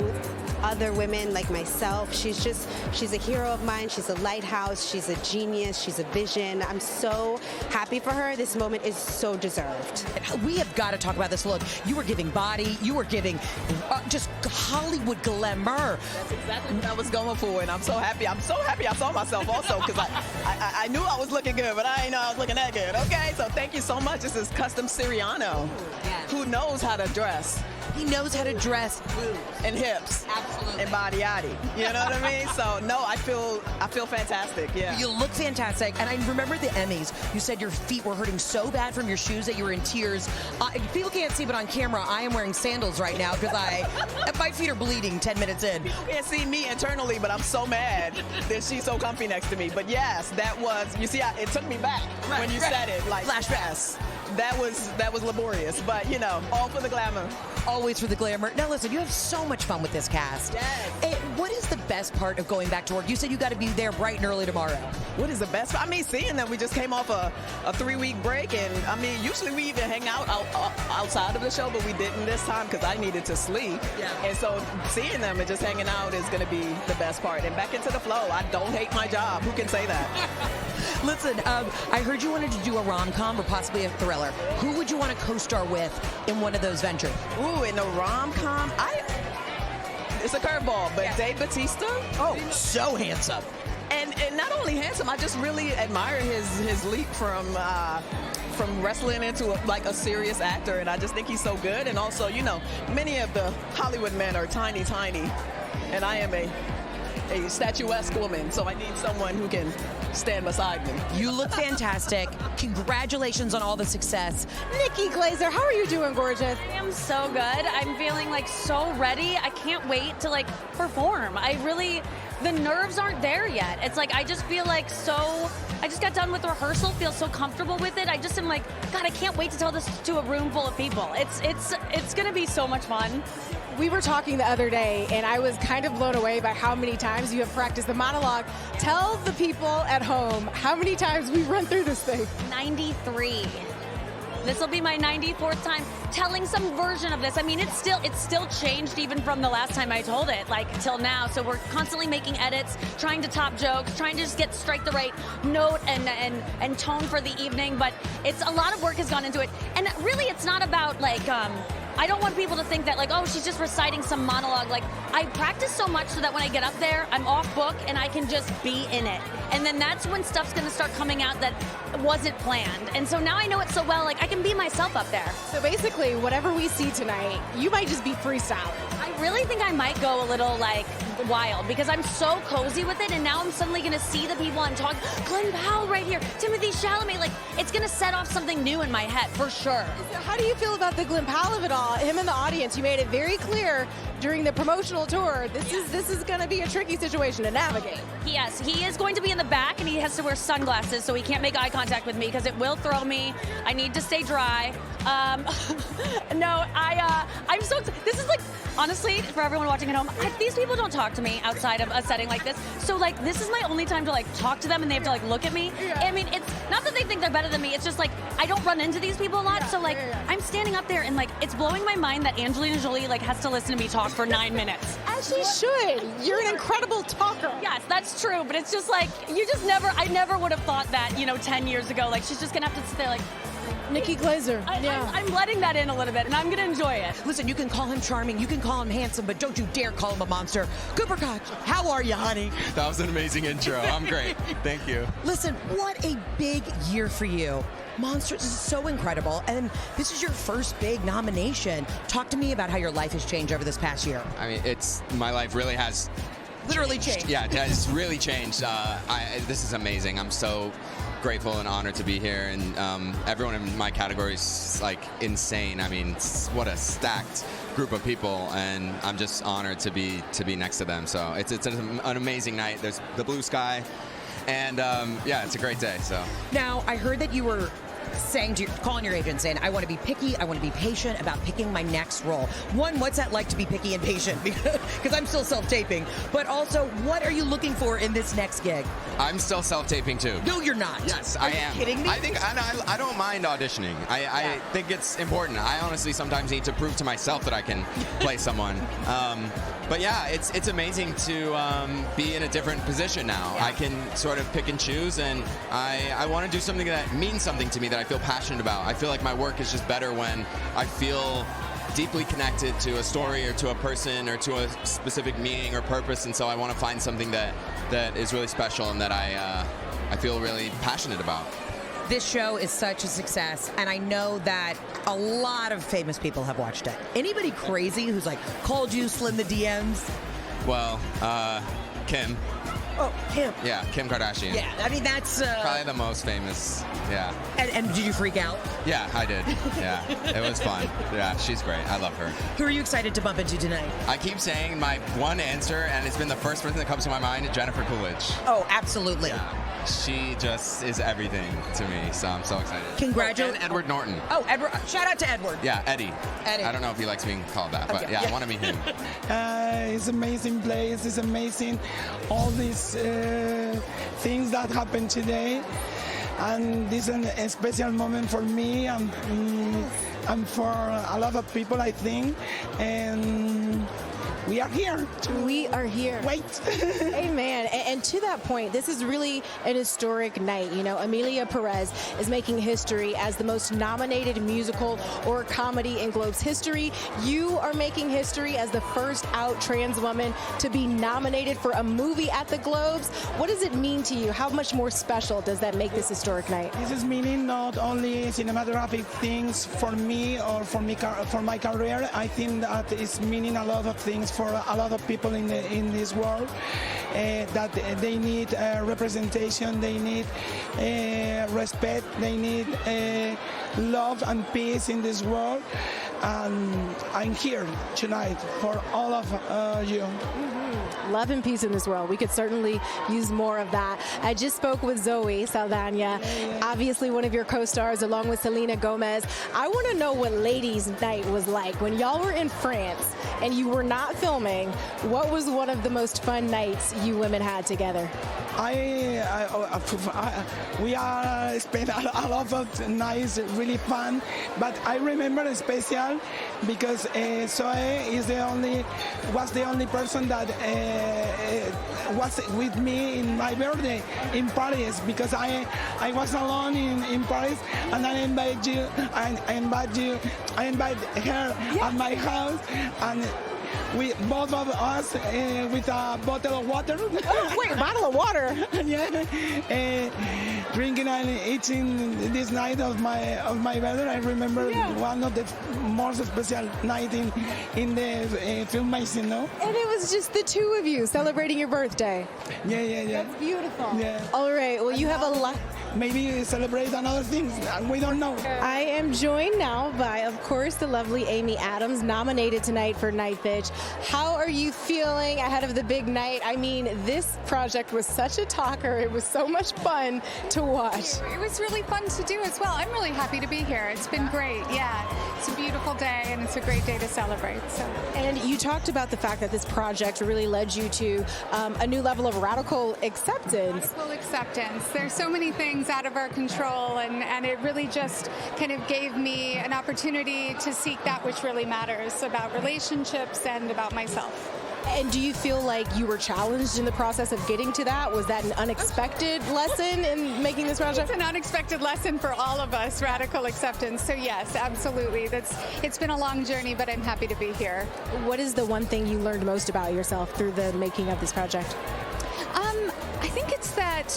other women like myself. She's a hero of mine. She's a lighthouse. She's a genius. She's a vision. I'm so happy for her. This moment is so deserved. We have got to talk about this look. You were giving body. You were giving just Hollywood glamour. That's exactly what I was going for, and I'm so happy. I saw myself also because I knew I was looking good, but I didn't know I was looking that good. Okay, so thank you so much. This is Custom Siriano. Who knows how to dress? He knows how to dress and hips. Absolutely. And body yaddy. You know what I mean? So no, I feel fantastic. Yeah. You look fantastic. And I remember the Emmys. You said your feet were hurting so bad from your shoes that you were in tears. People can't see, but on camera, I am wearing sandals right now because my feet are bleeding 10 minutes in. People can't see me internally, but I'm so mad that she's so comfy next to me. But yes, that was, you see, it took me back when you said it. Like, flashbacks. That was laborious, but you know, all for the glamour. Always for the glamour. Now listen, you have so much fun with this cast. Yes. What is the best part of going back to work? You said you got to be there bright and early tomorrow. What is the best? I mean, seeing them, we just came off a 3-week break, and I mean, usually we even hang out outside of the show, but we didn't this time because I needed to sleep. Yeah. And so seeing them and just hanging out is going to be the best part. And back into the flow. I don't hate my job. Who can say that? Listen, I heard you wanted to do a rom-com or possibly a thriller. Who would you want to co-star with in one of those ventures? Ooh, in a rom-com? It's a curveball, but Dave Bautista. Oh, so handsome. And not only handsome, I just really admire his leap from wrestling into a serious actor, and I just think he's so good. And also, you know, many of the Hollywood men are tiny, and I am a statuesque woman, so I need someone who can stand beside me. You look fantastic. Congratulations on all the success. Nikki Glazer, how are you doing, gorgeous? I am so good. I'm feeling like so ready. I can't wait to like perform. The nerves aren't there yet. It's like I just feel like I just got done with rehearsal, feel so comfortable with it. I just am like, God, I can't wait to tell this to a room full of people. It's gonna be so much fun. We were talking the other day, and I was kind of blown away by how many times you have practiced the monologue. Tell the people at home how many times we run through this thing. 93. This will be my 94th time telling some version of this. I mean, it's still changed even from the last time I told it, like till now. So we're constantly making edits, trying to top jokes, trying to just strike the right note and tone for the evening. But it's a lot of work has gone into it, and really, it's not about like. I don't want people to think that like, oh, she's just reciting some monologue. Like, I practice so much so that when I get up there, I'm off book and I can just be in it. And then that's when stuff's gonna start coming out that wasn't planned. And so now I know it so well, like I can be myself up there. So basically, whatever we see tonight, you might just be freestyling. I really think I might go a little like wild because I'm so cozy with it, and now I'm suddenly gonna see the people and talk. Glenn Powell right here, Timothy Chalamet. Like, it's gonna set off something new in my head for sure. So how do you feel about the Glenn Powell of it all? Him in the audience, you made it very clear during the promotional tour. This is going to be a tricky situation to navigate. Yes, he is going to be in the back, and he has to wear sunglasses, so he can't make eye contact with me because it will throw me. I need to stay dry. No, I'm so. This is like, honestly, for everyone watching at home, these people don't talk to me outside of a setting like this. So like, this is my only time to like talk to them, and they have to like look at me. Yeah. I mean, it's not that they think they're better than me. It's just like I don't run into these people a lot. So like, I'm standing up there, and like, it's blowing my mind that Angelina Jolie like has to listen to me talk for 9 minutes. As she should. You're an incredible talker. Yes, that's true. But it's just like I never would have thought that 10 years ago. Like, she's just gonna have to sit there like. Nikki Glazer. I'm letting that in a little bit, and I'm going to enjoy it. Listen, you can call him charming, you can call him handsome, but don't you dare call him a monster. Cooper Koch, how are you, honey? That was an amazing intro. I'm great. Thank you. Listen, what a big year for you. Monsters is so incredible, and this is your first big nomination. Talk to me about how your life has changed over this past year. I mean, my life really has literally changed. Yeah, it's really changed. This is amazing. I'm so grateful and honored to be here, and everyone in my category is like insane. I mean, what a stacked group of people, and I'm just honored to be next to them. So it's an amazing night. There's the blue sky, and yeah, it's a great day. So now I heard that you were calling your agent saying, I want to be picky, I want to be patient about picking my next role. One, what's that like to be picky and patient? Because I'm still self-taping. But also, what are you looking for in this next gig? I'm still self-taping too. No, you're not. Yes, I am. Are you kidding me? I think I don't mind auditioning. I think it's important. I honestly sometimes need to prove to myself that I can play someone. But yeah, it's amazing to be in a different position now. I can sort of pick and choose, and I want to do something that means something to me, that I feel passionate about. I feel like my work is just better when I feel deeply connected to a story or to a person or to a specific meaning or purpose, and so I want to find something that is really special and that I feel really passionate about. this show is such a success, and I know that a lot of famous people have watched it. Anybody crazy who's like called you, slid the DMs? Well, Kim. Oh, Kim. Yeah, Kim Kardashian. Yeah, I mean, that's... probably the most famous, yeah. And did you freak out? Yeah, I did. Yeah, it was fun. Yeah, she's great. I love her. Who are you excited to bump into tonight? I keep saying my one answer, and it's been the first person that comes to my mind, Jennifer Coolidge. Oh, absolutely. Yeah. She just is everything to me, so I'm so excited. Congratulations. And Edward Norton. Oh, Edward. Shout out to Edward. Yeah, Eddie. Eddie. I don't know if he likes being called that, but Okay. yeah, I want to meet him. It's amazing place. It's amazing. All these things that happened today. And this is a special moment for me and for a lot of people, I think. And we are here. We are here. Wait. Amen. And to that point, this is really an historic night. You know, Emilia Perez is making history as the most nominated musical or comedy in Globe's history. You are making history as the first out trans woman to be nominated for a movie at the Globes. What does it mean to you? How much more special does that make this historic night? This is meaning not only cinematographic things for me or for my career. I think that it's meaning a lot of things for a lot of people in this world, that they need representation, they need respect, they need love and peace in this world. And I'm here tonight for all of you. Love and peace in this world. We could certainly use more of that. I just spoke with Zoe Saldana, obviously one of your co-stars, along with Selena Gomez. I want to know what Ladies' Night was like. When y'all were in France and you were not filming, what was one of the most fun nights you women had together? We are spent a lot of nights, really fun. But I remember special because Zoe was the only person that was with me in my birthday in Paris, because I was alone in Paris, and I invite her at my house, and we both of us with a bottle of water. Oh, wait, a bottle of water? Yeah. Drinking and eating this night of my birthday. I remember one of the most special night in the filmmaking, no? And it was just the two of you celebrating your birthday. Yeah. That's beautiful. Yeah. All right, well, you have a lot. Maybe celebrate another things. We don't know. I am joined now by, of course, the lovely Amy Adams, nominated tonight for Night Bitch. How are you feeling ahead of the big night? I mean, this project was such a talker. It was so much fun to watch. It was really fun to do as well. I'm really happy to be here. It's been great. Yeah, it's a beautiful day, and it's a great day to celebrate. So. And you talked about the fact that this project really led you to a new level of radical acceptance. Radical acceptance. There's so many things out of our control, and it really just kind of gave me an opportunity to seek that which really matters about relationships and about myself. And do you feel like you were challenged in the process of getting to that? Was that an unexpected lesson in making this project? It's an unexpected lesson for all of us, radical acceptance. So yes, absolutely. It's been a long journey, but I'm happy to be here. What is the one thing you learned most about yourself through the making of this project? I think it's that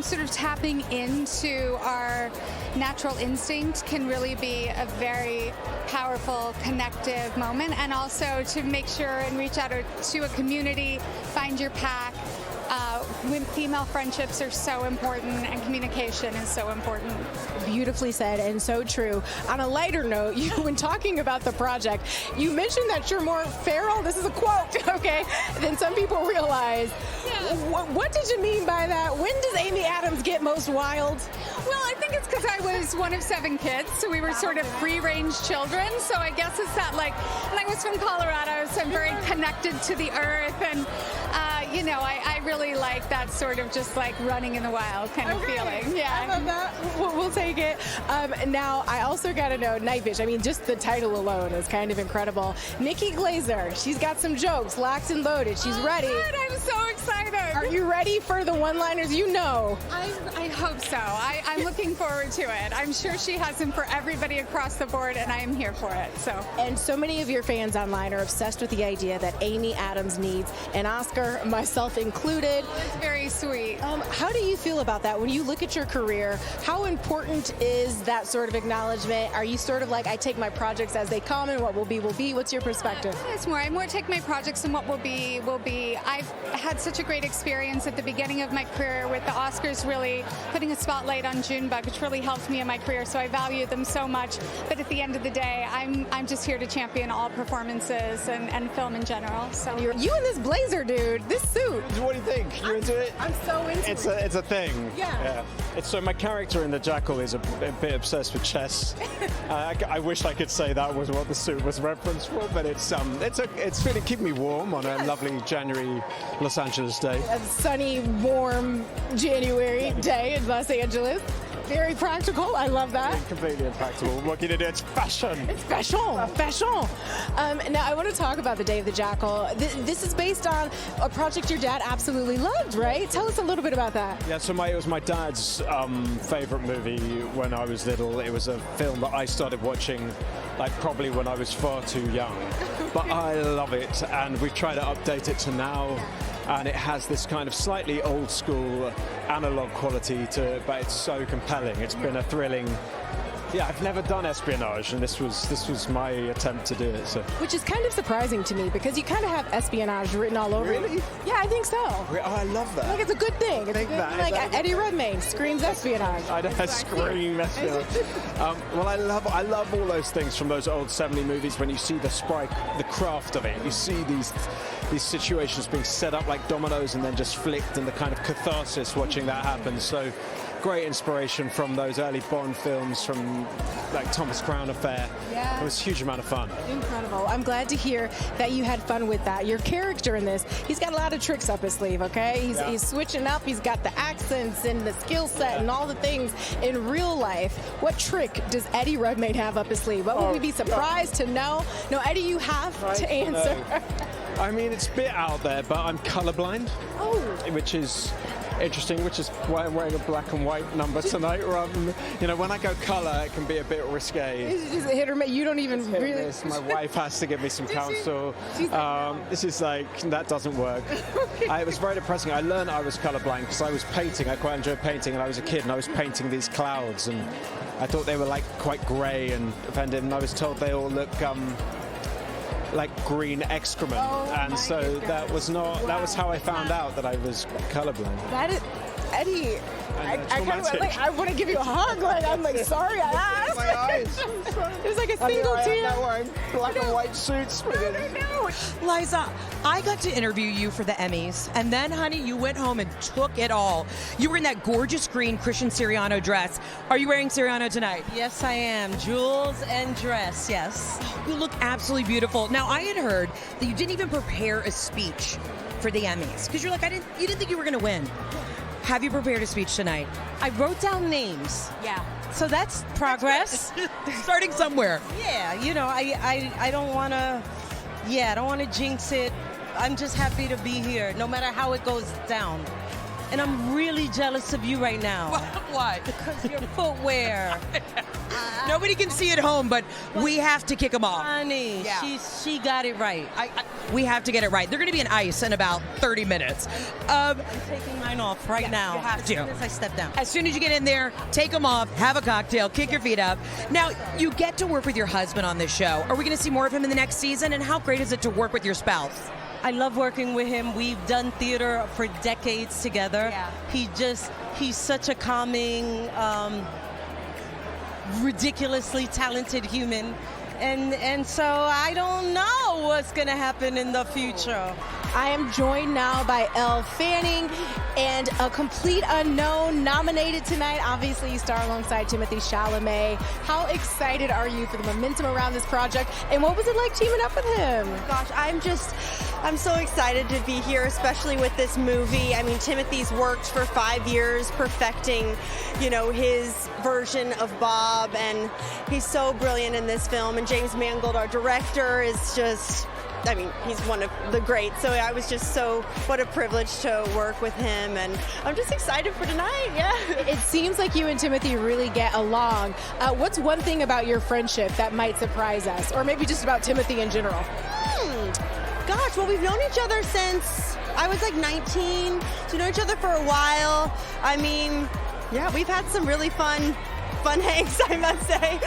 sort of tapping into our natural instinct can really be a very powerful, connective moment, and also to make sure and reach out to a community, find your pack. Female friendships are so important, and communication is so important. Beautifully said, and so true. On a lighter note, when talking about the project, you mentioned that you're more feral, this is a quote, okay, than some people realize. Yeah. What did you mean by that? When does Amy Adams get most wild? Well, I think it's because I was one of 7 kids, so we were sort of free-range children, so I guess it's that, like, and I was from Colorado, so I'm very connected to the earth, and, I really like that sort of just like running in the wild kind of feeling. Yeah. I love that. We'll take it. Now, I also got to know, Night Bitch, I mean, just the title alone is kind of incredible. Nikki Glazer, she's got some jokes, locked and loaded. She's ready. Good. I'm so excited. Are you ready for the one-liners? You know. I hope so. I'm looking forward to it. I'm sure she has them for everybody across the board, and I am here for it. And so many of your fans online are obsessed with the idea that Amy Adams needs an Oscar, myself included. very sweet. How do you feel about that? When you look at your career, how important is that sort of acknowledgement? Are you sort of like, I take my projects as they come and what will be, will be? What's your perspective? It's more, I more take my projects and what will be, will be. I've had such a great experience at the beginning of my career with the Oscars really putting a spotlight on Junebug, which really helped me in my career, so I value them so much. But at the end of the day, I'm just here to champion all performances and film in general. So you in this blazer, dude, this suit. What do you think? You into it? I'm so into it. It's a thing. Yeah. It's so my character in The Jackal is a bit obsessed with chess. I wish I could say that was what the suit was referenced for, but it's really keeping me warm on a lovely January Los Angeles day. A sunny, warm January day in Los Angeles. Very practical. I love that. Completely impractical. What can you do? It's fashion. It's fashion. Fashion. Now, I want to talk about The Day of the Jackal. This is based on a project your dad absolutely loved, right? Tell us a little bit about that. Yeah, so it was my dad's favorite movie when I was little. It was a film that I started watching probably when I was far too young. But I love it, and we've tried to update it to now. And it has this kind of slightly old school analog quality to it, but it's so compelling. It's been a thrilling. Yeah, I've never done espionage, and this was my attempt to do it. So. Which is kind of surprising to me because you kind of have espionage written all over. Really? You. Yeah, I think so. Oh, I love that. It's a good thing. It's a good, Eddie Redmayne screams espionage. I scream espionage. Well, I love all those things from those old 70 movies when you see the craft of it. You see these situations being set up like dominoes and then just flicked, and the kind of catharsis watching that happen. So great inspiration from those early Bond films, from Thomas Crown Affair. Yeah. It was a huge amount of fun. Incredible. I'm glad to hear that you had fun with that. Your character in this, he's got a lot of tricks up his sleeve, okay? He's switching up. He's got the accents and the skill set and all the things in real life. What trick does Eddie Redmayne have up his sleeve? What would we be surprised to know? No, Eddie, you have to answer. I mean, it's a bit out there, but I'm colorblind. Oh. Which is interesting, which is why I'm wearing a black and white number tonight. Rather than, when I go color, it can be a bit risque. Is it hit or miss? You don't even really. My wife has to give me some counsel. This is that doesn't work. It was very depressing. I learned I was colorblind because I was painting. I quite enjoyed painting, and I was a kid, and I was painting these clouds, and I thought they were quite grey and offended, and I was told they all look like green excrement, and so that was how I found out that I was colorblind. That is, Eddie. I want to give you a hug. I'm sorry I asked. My eyes. There's a single tear. I'm wearing black and white suits. No. Liza, I got to interview you for the Emmys, and then, honey, you went home and took it all. You were in that gorgeous green Christian Siriano dress. Are you wearing Siriano tonight? Yes, I am. Jewels and dress, yes. You look absolutely beautiful. Now, I had heard that you didn't even prepare a speech for the Emmys because you're you didn't think you were going to win. Have you prepared a speech tonight? I wrote down names. Yeah. So that's progress. Starting somewhere. Yeah, I don't want to, I don't want to jinx it. I'm just happy to be here, no matter how it goes down. And I'm really jealous of you right now. Why? Because your footwear. Nobody can see at home, but we have to kick them off. Honey, she got it right. We have to get it right. They're going to be in ice in about 30 minutes. I'm taking mine off right now. You have to. As soon as I step down. As soon as you get in there, take them off, have a cocktail, kick your feet up. Now, you get to work with your husband on this show. Are we going to see more of him in the next season? And how great is it to work with your spouse? I love working with him. We've done theater for decades together. Yeah. He's such a calming, ridiculously talented human. And so I don't know what's going to happen in the future. I am joined now by Elle Fanning and a complete unknown nominated tonight. Obviously, you star alongside Timothée Chalamet. How excited are you for the momentum around this project? And what was it like teaming up with him? Gosh, I'm so excited to be here, especially with this movie. I mean, Timothy's worked for 5 years perfecting, his version of Bob, and he's so brilliant in this film. And James Mangold, our director, is just, he's one of the greats. So I was just what a privilege to work with him. And I'm just excited for tonight, yeah. It seems like you and Timothy really get along. What's one thing about your friendship that might surprise us? Or maybe just about Timothy in general? Gosh, well, we've known each other since I was like 19, so we know each other for a while. I mean, yeah, we've had some really fun hangs, I must say,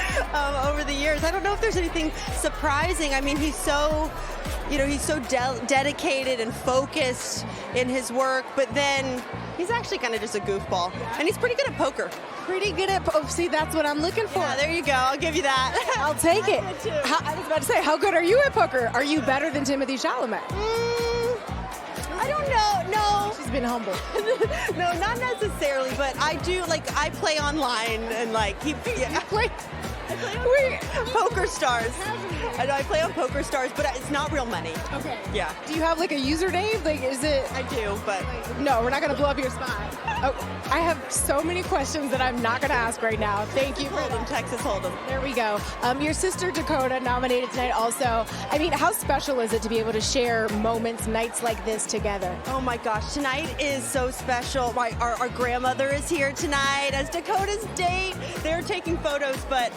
over the years. I don't know if there's anything surprising. I mean, he's so, he's so dedicated and focused in his work, but then he's actually kind of just a goofball. And he's pretty good at poker. Pretty good at poker. See, that's what I'm looking for. Yeah, there you go. I'll give you that. I'll take it. I was about to say, how good are you at poker? Are you better than Timothée Chalamet? I don't know. No. She's been humble. No, not necessarily, but I do, I play online and You play? Poker Stars. I know I play on Poker Stars, but it's not real money. Okay. Yeah. Do you have a username? Is it? I do, but no, we're not going to blow up your spot. Oh, I have so many questions that I'm not going to ask right now. Thank you. Texas Hold'em. There we go. Your sister Dakota nominated tonight also. I mean, how special is it to be able to share moments, nights like this together? Oh my gosh, tonight is so special. Our grandmother is here tonight as Dakota's date. They're taking photos, but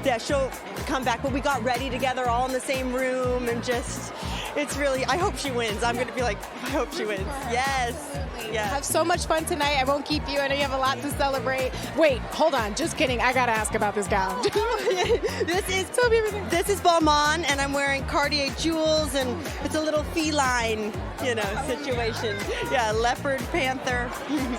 yeah, she'll come back. But we got ready together all in the same room and just, it's really, I hope she wins. I'm going to be I hope she wins. Yes. Yeah. Have so much fun tonight. I won't keep you. I know you have a lot to celebrate. Wait, hold on. Just kidding. I got to ask about this gown. This is Balmain, and I'm wearing Cartier jewels, and it's a little feline, situation. Yeah, leopard, panther.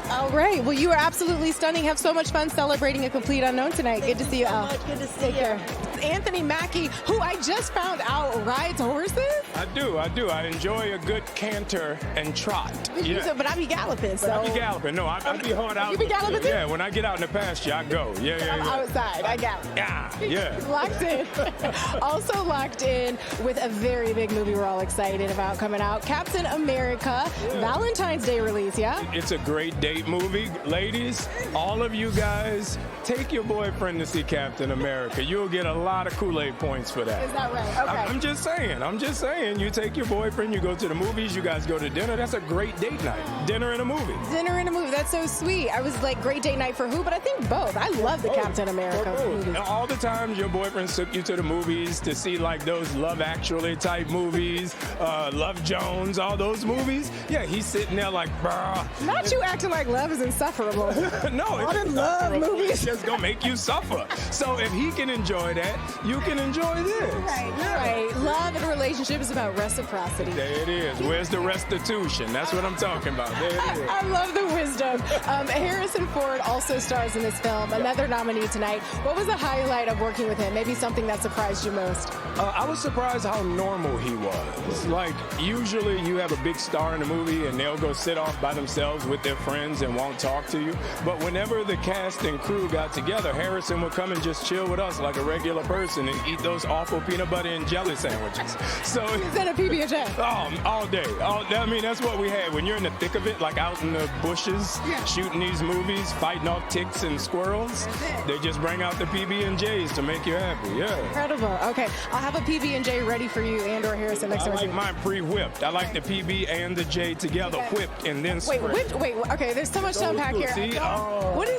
All right. Well, you are absolutely stunning. Have so much fun celebrating a complete unknown tonight. Good to see you, Al. Good to see Take you. care. Anthony Mackie, who I just found out rides horses. I do. I enjoy a good canter and trot. Yeah. But I be galloping, so. I be galloping. No, I be hard out. You be galloping too? Yeah, when I get out in the pasture, I go. Yeah. I'm outside. I gallop. Yeah. Locked in. Also locked in with a very big movie we're all excited about coming out. Captain America, Valentine's Day release, yeah? It's a great date movie. Ladies, all of you guys, take your boyfriend to see Captain America. You'll get a lot of Kool-Aid points for that. Is that right? Okay. I'm just saying. You take your boyfriend, you go to the movies, you guys go to dinner. That's a great date night. Dinner and a movie. Dinner and a movie. That's so sweet. I was like, great date night for who? But I think both. I love the Captain America movies. All the times your boyfriend took you to the movies to see those Love Actually type movies, Love Jones, all those movies. Yeah, he's sitting there bruh. Not you acting like love is insufferable. No, all the love movies. It's just gonna make you suffer. So if he can enjoy that, you can enjoy this. Right. Love and relationship is about reciprocity. There it is. Where's the restitution? That's what I'm talking about. There it is. I love the wisdom. Harrison Ford also stars in this film, another nominee tonight. What was the highlight of working with him? Maybe something that surprised you most? I was surprised how normal he was. Usually you have a big star in a movie and they'll go sit off by themselves with their friends and won't talk to you. But whenever the cast and crew got together, Harrison would come and just chill with us like a regular person and eat those awful peanut butter and jelly sandwiches. So instead of PB&J? All day. I mean, that's what we had. When you're in the thick of it, out in the bushes, shooting these movies, fighting off ticks and squirrels, they just bring out the PB&Js to make you happy. Yeah. Incredible. Okay, I'll have a PB&J ready for you and/or Harrison next time. I like mine pre-whipped. I like the PB and the J together, whipped and then spread. Wait. Okay, there's so much to unpack here. See? What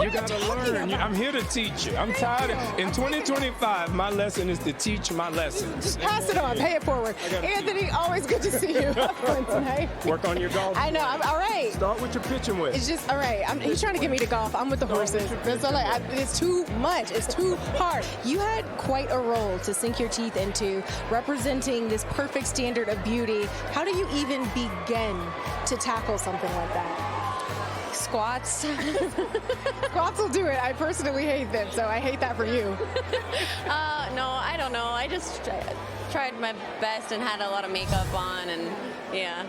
you gotta learn. I'm here to teach you. I'm tired. In 2025, my lesson is to teach my lessons. Just pass it on. Pay it forward. Anthony, always good to see you. Have fun tonight. Work on your golf. I know. I'm all right. Start with your pitching with. It's just all right. He's trying to get me to golf. I'm with the horses. That's all it's too much. It's too hard. You had quite a role to sink your teeth into, representing this perfect standard of beauty. How do you even begin to tackle something like that? Squats. Squats will do it. I personally hate them, so I hate that for you. No, I don't know. I just tried my best and had a lot of makeup on, and yeah.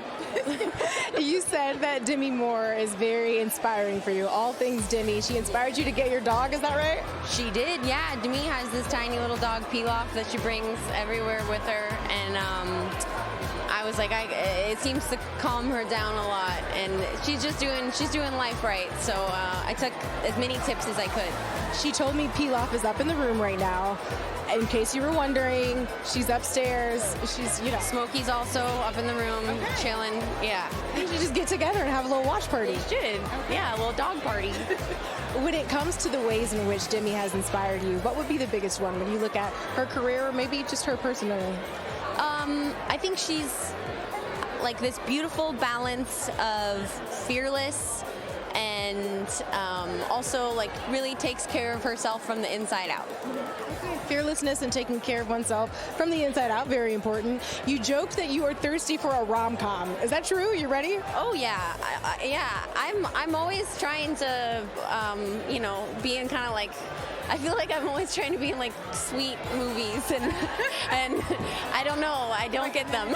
You said that Demi Moore is very inspiring for you. All things Demi. She inspired you to get your dog, is that right? She did, yeah. Demi has this tiny little dog, Pilaf, that she brings everywhere with her, and I was like, it seems to calm her down a lot, and she's doing life right. So I took as many tips as I could. She told me Pilaf is up in the room right now. In case you were wondering, she's upstairs. She's, Smokey's also up in the room, chilling. Yeah. We should just get together and have a little watch party. We should. Yeah, a little dog party. When it comes to the ways in which Demi has inspired you, what would be the biggest one when you look at her career or maybe just her personally? I think she's like this beautiful balance of fearless and also like really takes care of herself from the inside out. Fearlessness and taking care of oneself from the inside out, very important. You joked that you are thirsty for a rom-com. Is that true? You ready? Oh yeah, yeah. I'm always trying to, you know, be in kind of like. I feel like I'm always trying to be in like sweet movies, and I don't know, I don't get them.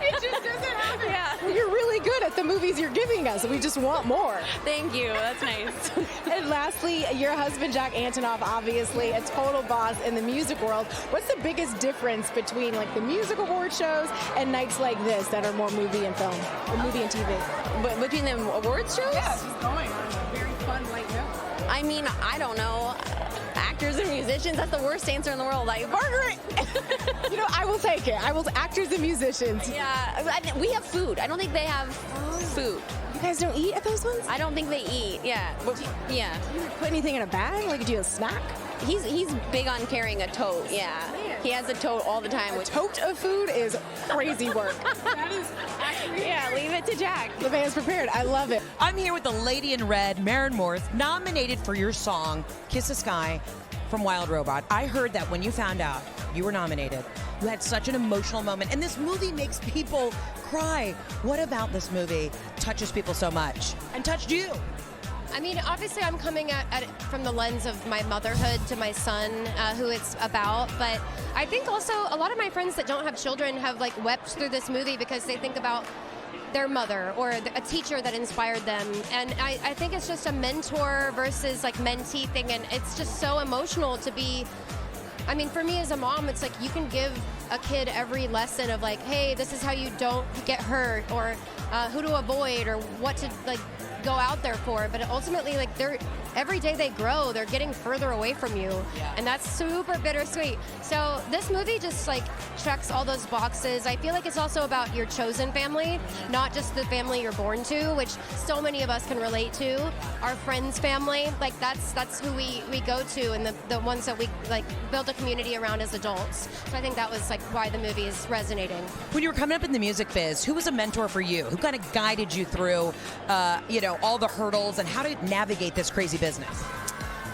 It just doesn't happen. Yeah. Well, you're really good at the movies you're giving us. We just want more. Thank you. That's nice. And lastly, your husband, Jack Antonoff, obviously a total boss in the music world. What's the biggest difference between like the music award shows and nights like this that are more movie and film, or movie and TV? But between the awards shows? Yeah, it's going on a very fun light note. I mean, I don't know. Actors and musicians, that's the worst answer in the world. Like, Margaret! You know, I will take it. Actors and musicians. Yeah, we have food. I don't think they have food. You guys don't eat at those ones? I don't think they eat, yeah. Yeah. Do you put anything in a bag? Like, do you a snack? He's big on carrying a tote, yeah. He has a tote all the time. A tote of food is crazy work. That is actually... Yeah, leave it to Jack. The band's prepared. I love it. I'm here with the lady in red, Maren Morris, nominated for your song, Kiss the Sky, from Wild Robot. I heard that when you found out you were nominated, you had such an emotional moment, and this movie makes people cry. What about this movie touches people so much and touched you? I mean, obviously I'm coming at it from the lens of my motherhood to my son, who it's about, but I think also a lot of my friends that don't have children have like wept through this movie because they think about their mother or a teacher that inspired them, and I think it's just a mentor versus like mentee thing, and it's just so emotional to be. I mean, for me as a mom, it's like you can give a kid every lesson of like, hey, this is how you don't get hurt, or who to avoid, or what to like go out there for. But ultimately, like every day they grow, they're getting further away from you, and that's super bittersweet. So this movie just like checks all those boxes. I feel like it's also about your chosen family, not just the family you're born to, which so many of us can relate to. Our friends' family, like that's who we go to, and the ones that we like build a community around as adults. So I think that was like why the movie is resonating. When you were coming up in the music biz, who was a mentor for you? Who kind of guided you through, all the hurdles and how to navigate this crazy business?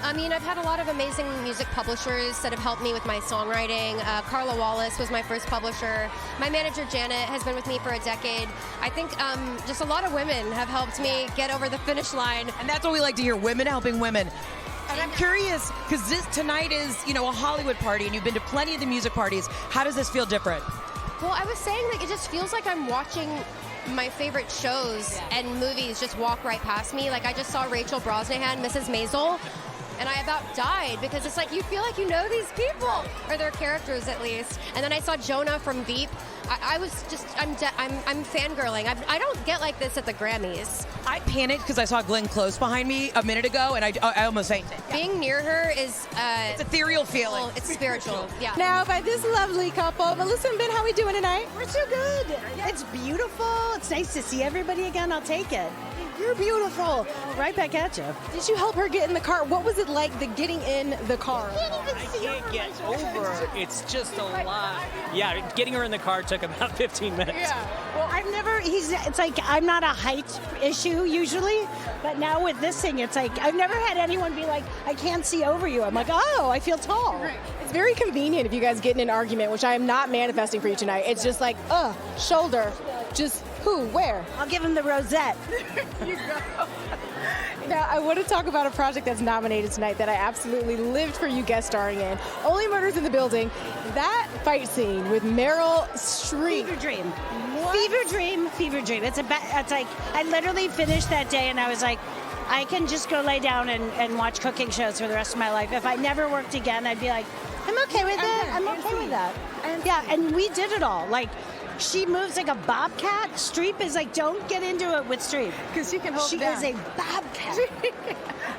I mean, I've had a lot of amazing music publishers that have helped me with my songwriting. Carla Wallace was my first publisher. My manager, Janet, has been with me for a decade. I think just a lot of women have helped me get over the finish line. And that's what we like to hear, women helping women. And I'm curious, because tonight is, a Hollywood party, and you've been to plenty of the music parties. How does this feel different? Well, I was saying that it just feels like I'm watching my favorite shows and movies just walk right past me. Like I just saw Rachel Brosnahan, Mrs. Maisel, and I about died because it's like you feel like you know these people, or their characters at least. And then I saw Jonah from Veep. I was just, I'm fangirling. I don't get like this at the Grammys. I panicked because I saw Glenn Close behind me a minute ago, and I almost fainted. Being near her is... it's ethereal feeling. Well, it's spiritual, yeah. Now by this lovely couple, Melissa and Ben, how are we doing tonight? We're so good. It's beautiful. It's nice to see everybody again. I'll take it. You're beautiful. Right back at you. Did you help her get in the car? What was it like, the getting in the car? I can't get over. It's just a lot. Yeah, getting her in the car took about 15 minutes. Yeah. Well, it's like I'm not a height issue usually, but now with this thing, it's like I've never had anyone be like, I can't see over you. I'm like, oh, I feel tall. Right. It's very convenient if you guys get in an argument, which I am not manifesting for you tonight. It's just like, shoulder, just who, where? I'll give him the rosette. You go. Now, I want to talk about a project that's nominated tonight that I absolutely lived for you guest starring in. Only Murders in the Building. That fight scene with Meryl Streep. Fever dream. What? Fever dream. It's like, I literally finished that day and I was like, I can just go lay down and watch cooking shows for the rest of my life. If I never worked again, I'd be like, I'm okay with it. I'm okay with that. Yeah, and we did it all. Like, she moves like a bobcat. Streep is like, don't get into it with Streep. Because she can hold She down. is a bobcat.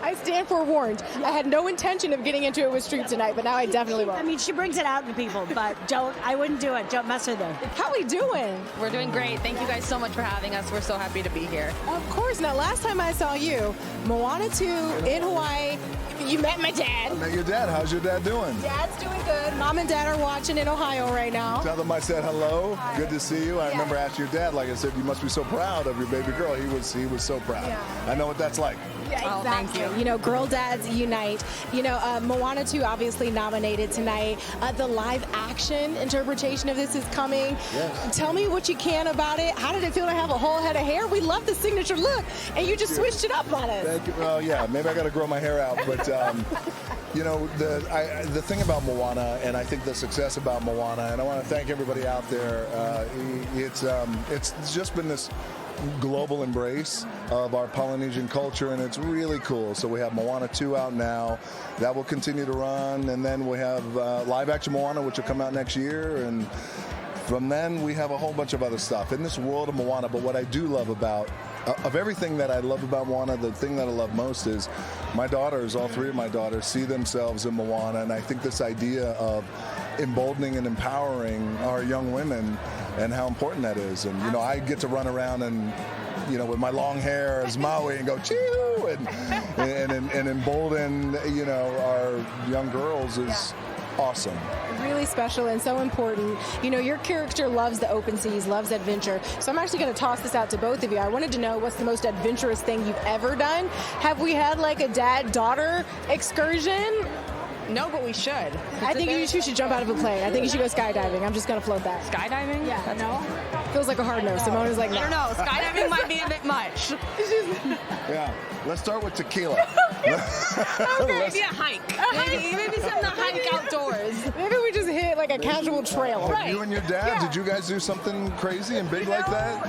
I stand forewarned. I had no intention of getting into it with Streep tonight, but now I definitely will. I mean, she brings it out in people, but I wouldn't do it. Don't mess with her. How we doing? We're doing great. Thank you guys so much for having us. We're so happy to be here. Of course. Now, last time I saw you, Moana 2 in Hawaii, You met my dad. I met your dad. How's your dad doing? Dad's doing good. Mom and Dad are watching in Ohio right now. Tell them I said hello. Hi. Good to see you. I remember asking your dad, like I said, you must be so proud of your baby girl. He was so proud. Yeah. I know what that's like. Yeah, exactly. You know, girl dads unite. You know, Moana 2 obviously nominated tonight. The live action interpretation of this is coming. Yes. Tell me what you can about it. How did it feel to have a whole head of hair? We love the signature look, and you just switched it up on us. Thank you. Well, yeah, maybe I got to grow my hair out, but you know, the thing about Moana, and I think the success about Moana, and I want to thank everybody out there. It's just been this global embrace of our Polynesian culture, and it's really cool. So we have Moana 2 out now. That will continue to run, and then we have live action Moana, which will come out next year, and from then we have a whole bunch of other stuff in this world of Moana. But what I do love about of everything that I love about Moana, the thing that I love most is my daughters, all three of my daughters, see themselves in Moana, and I think this idea of emboldening and empowering our young women and how important that is. And, you know, I get to run around and, you know, with my long hair as Maui and go, choo, and embolden, you know, our young girls is awesome. Really special and so important. You know, your character loves the open seas, loves adventure. So I'm actually going to toss this out to both of you. I wanted to know what's the most adventurous thing you've ever done. Have we had like a dad-daughter excursion? No, but we should. I think you two should jump out of a plane. I think you should go skydiving. I'm just going to float that. Skydiving? Yeah. No? Feels like a hard no. Simone is like, no. I don't know. Skydiving might be a bit much. Yeah. Let's start with tequila. Maybe a hike. Maybe something to hike outdoors. Maybe we just hit like a casual trail. Right. You and your dad, did you guys do something crazy and big like that?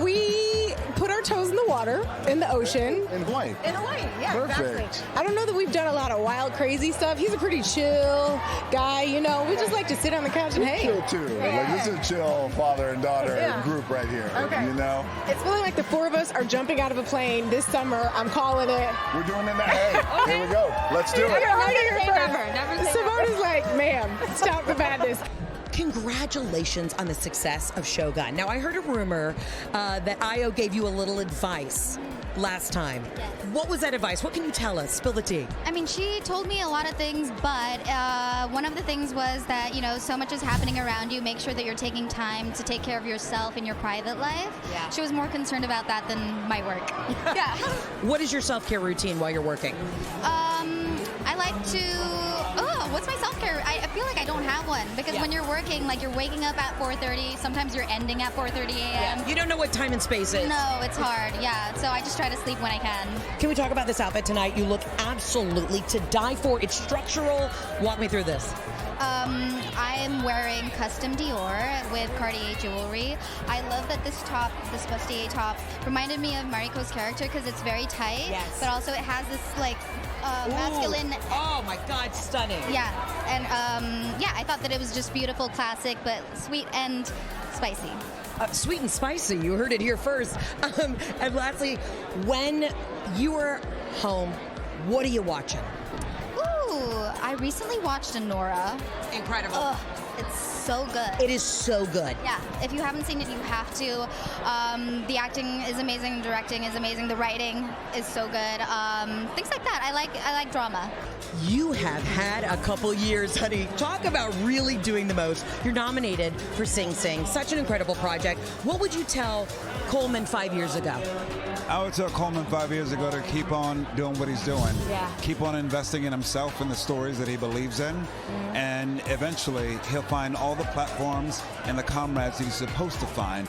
We put our toes in the water, in the ocean. In Hawaii. In Hawaii, yeah, Perfect. exactly. I don't know that we've done a lot of wild, crazy stuff. He's a pretty chill guy, you know. We just like to sit on the couch and hang. Chill too. Yeah. Like, this is a chill father and daughter group right here. Okay. You know? It's feeling like the four of us are jumping out of a plane this summer. I'm calling it. We're doing it now. Hey, here we go. Let's do it. Never say Simone is like, ma'am, stop the madness. Congratulations on the success of Shogun. Now, I heard a rumor that Io gave you a little advice last time. What was that advice? What can you tell us? Spill the tea. I mean, she told me a lot of things, but one of the things was that, you know, so much is happening around you. Make sure that you're taking time to take care of yourself in your private life. Yeah. She was more concerned about that than my work. Yeah. What is your self-care routine while you're working? I like to... what's my self-care? I feel like I don't have one because when you're working, like you're waking up at 4:30. Sometimes you're ending at 4:30 a.m. Yeah. You don't know what time and space is. No, it's hard. Yeah, so I just try to sleep when I can. Can we talk about this outfit tonight? You look absolutely to die for. It's structural. Walk me through this. I'm wearing custom Dior with Cartier jewelry. I love that this top, this bustier top, reminded me of Mariko's character because it's very tight, but also it has this like masculine. Oh my God, stunning. Yeah, and yeah, I thought that it was just beautiful, classic, but sweet and spicy. Sweet and spicy. You heard it here first. And lastly, when you are home, what are you watching? I recently watched Anora. Incredible. Ugh, it's so good. It is so good. Yeah, if you haven't seen it, you have to. The acting is amazing, directing is amazing, the writing is so good. Things like that. I like drama. You have had a couple years, honey. Talk about really doing the most. You're nominated for Sing Sing. Such an incredible project. What would you tell Coleman 5 years ago? I would tell Coleman 5 years ago to keep on doing what he's doing. Yeah. Keep on investing in himself and the stories that he believes in. And eventually he'll find all the platforms and the comrades that he's supposed to find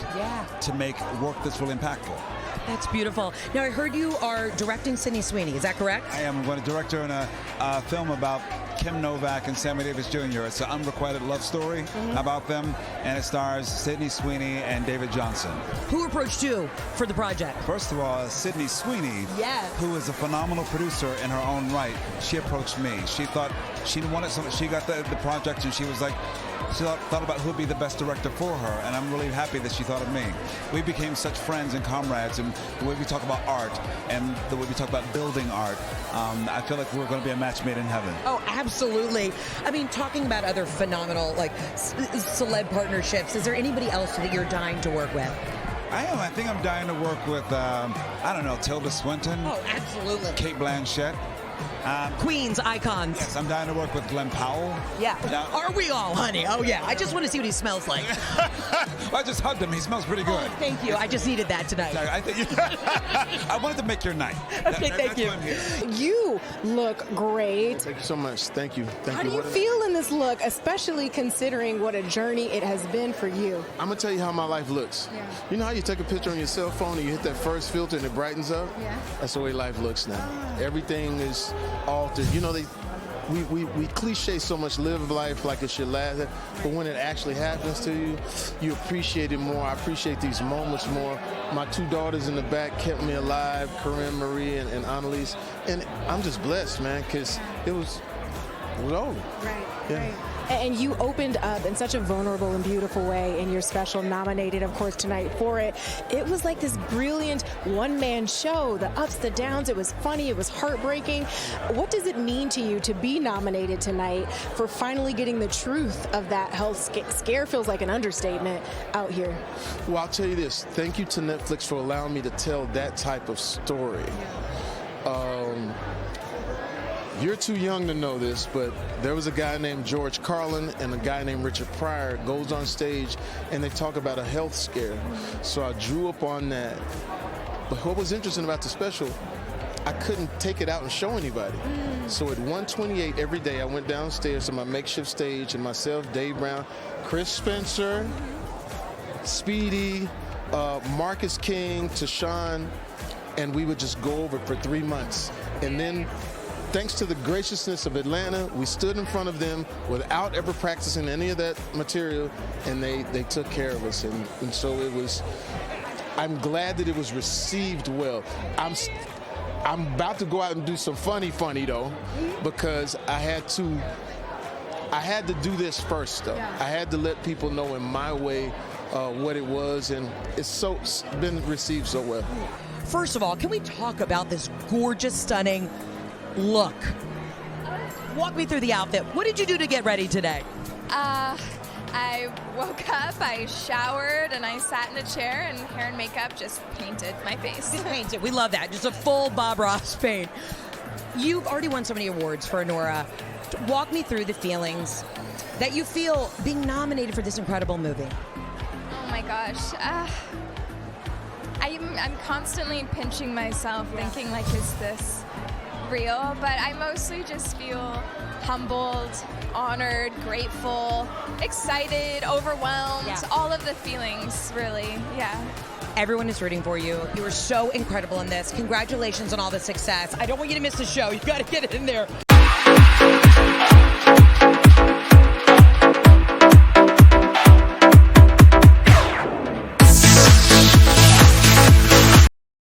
to make work that's really impactful. That's beautiful. Now, I heard you are directing Sydney Sweeney. Is that correct? I am. I'm going to direct her in a film about Kim Novak and Sammy Davis Jr. It's an unrequited love story about them, and it stars Sydney Sweeney and David Johnson. Who approached you for the project? First of all, Sydney Sweeney, who is a phenomenal producer in her own right, she approached me. She thought she wanted something. She got the project, and she was like, she thought about who would be the best director for her, and I'm really happy that she thought of me. We became such friends and comrades, and the way we talk about art and the way we talk about building art, I feel like we're going to be a match made in heaven. Oh, absolutely. I mean, talking about other phenomenal, like, celeb partnerships, is there anybody else that you're dying to work with? I am. I think I'm dying to work with, I don't know, Tilda Swinton. Oh, absolutely. Kate Blanchett. Queens, icons. Yes, I'm dying to work with Glenn Powell. Yeah. Are we all, honey? Oh, yeah. I just want to see what he smells like. I just hugged him. He smells pretty good. Oh, thank you. I just needed that tonight. I wanted to make your night. Okay, thank you. You look great. Thank you so much. Thank you. Thank How you. do you feel in this look, especially considering what a journey it has been for you? I'm going to tell you how my life looks. Yeah. You know how you take a picture on your cell phone and you hit that first filter and it brightens up? Yeah. That's the way life looks now. Everything is altered. You know, we cliche so much, live life like it should last, but when it actually happens to you, you appreciate it more. I appreciate these moments more. My 2 daughters in the back kept me alive, Corinne Marie and Annalise, and I'm just blessed, man, because it was over. Right, yeah. right. And you opened up in such a vulnerable and beautiful way in your special, nominated, of course, tonight for it. It was like this brilliant one-man show, the ups, the downs. It was funny. It was heartbreaking. What does it mean to you to be nominated tonight for finally getting the truth of that health scare? Feels like an understatement out here. Well, I'll tell you this. Thank you to Netflix for allowing me to tell that type of story. You're too young to know this, but there was a guy named George Carlin and a guy named Richard Pryor goes on stage and they talk about a health scare. So I drew up on that. But what was interesting about the special, I couldn't take it out and show anybody. So at 1:28 every day, I went downstairs to my makeshift stage and myself, Dave Brown, Chris Spencer, Speedy, Marcus King, Tashawn, and we would just go over it for 3 months. And then, thanks to the graciousness of Atlanta, we stood in front of them without ever practicing any of that material, and they took care of us. And so it was, I'm glad that it was received well. I'm about to go out and do some funny though, because I had to do this first though. I had to let people know in my way what it was, and it's been received so well. First of all, can we talk about this gorgeous, stunning look? Walk me through the outfit. What did you do to get ready today? I woke up, I showered, and I sat in a chair, and hair and makeup just painted my face. Just painted. We love that. Just a full Bob Ross paint. You've already won so many awards for Anora. Walk me through the feelings that you feel being nominated for this incredible movie. Oh my gosh. I'm constantly pinching myself, thinking like, is this real? But I mostly just feel humbled, honored, grateful, excited, overwhelmed, all of the feelings, really, Everyone is rooting for you. You were so incredible in this. Congratulations on all the success. I don't want you to miss the show. You got to get it in there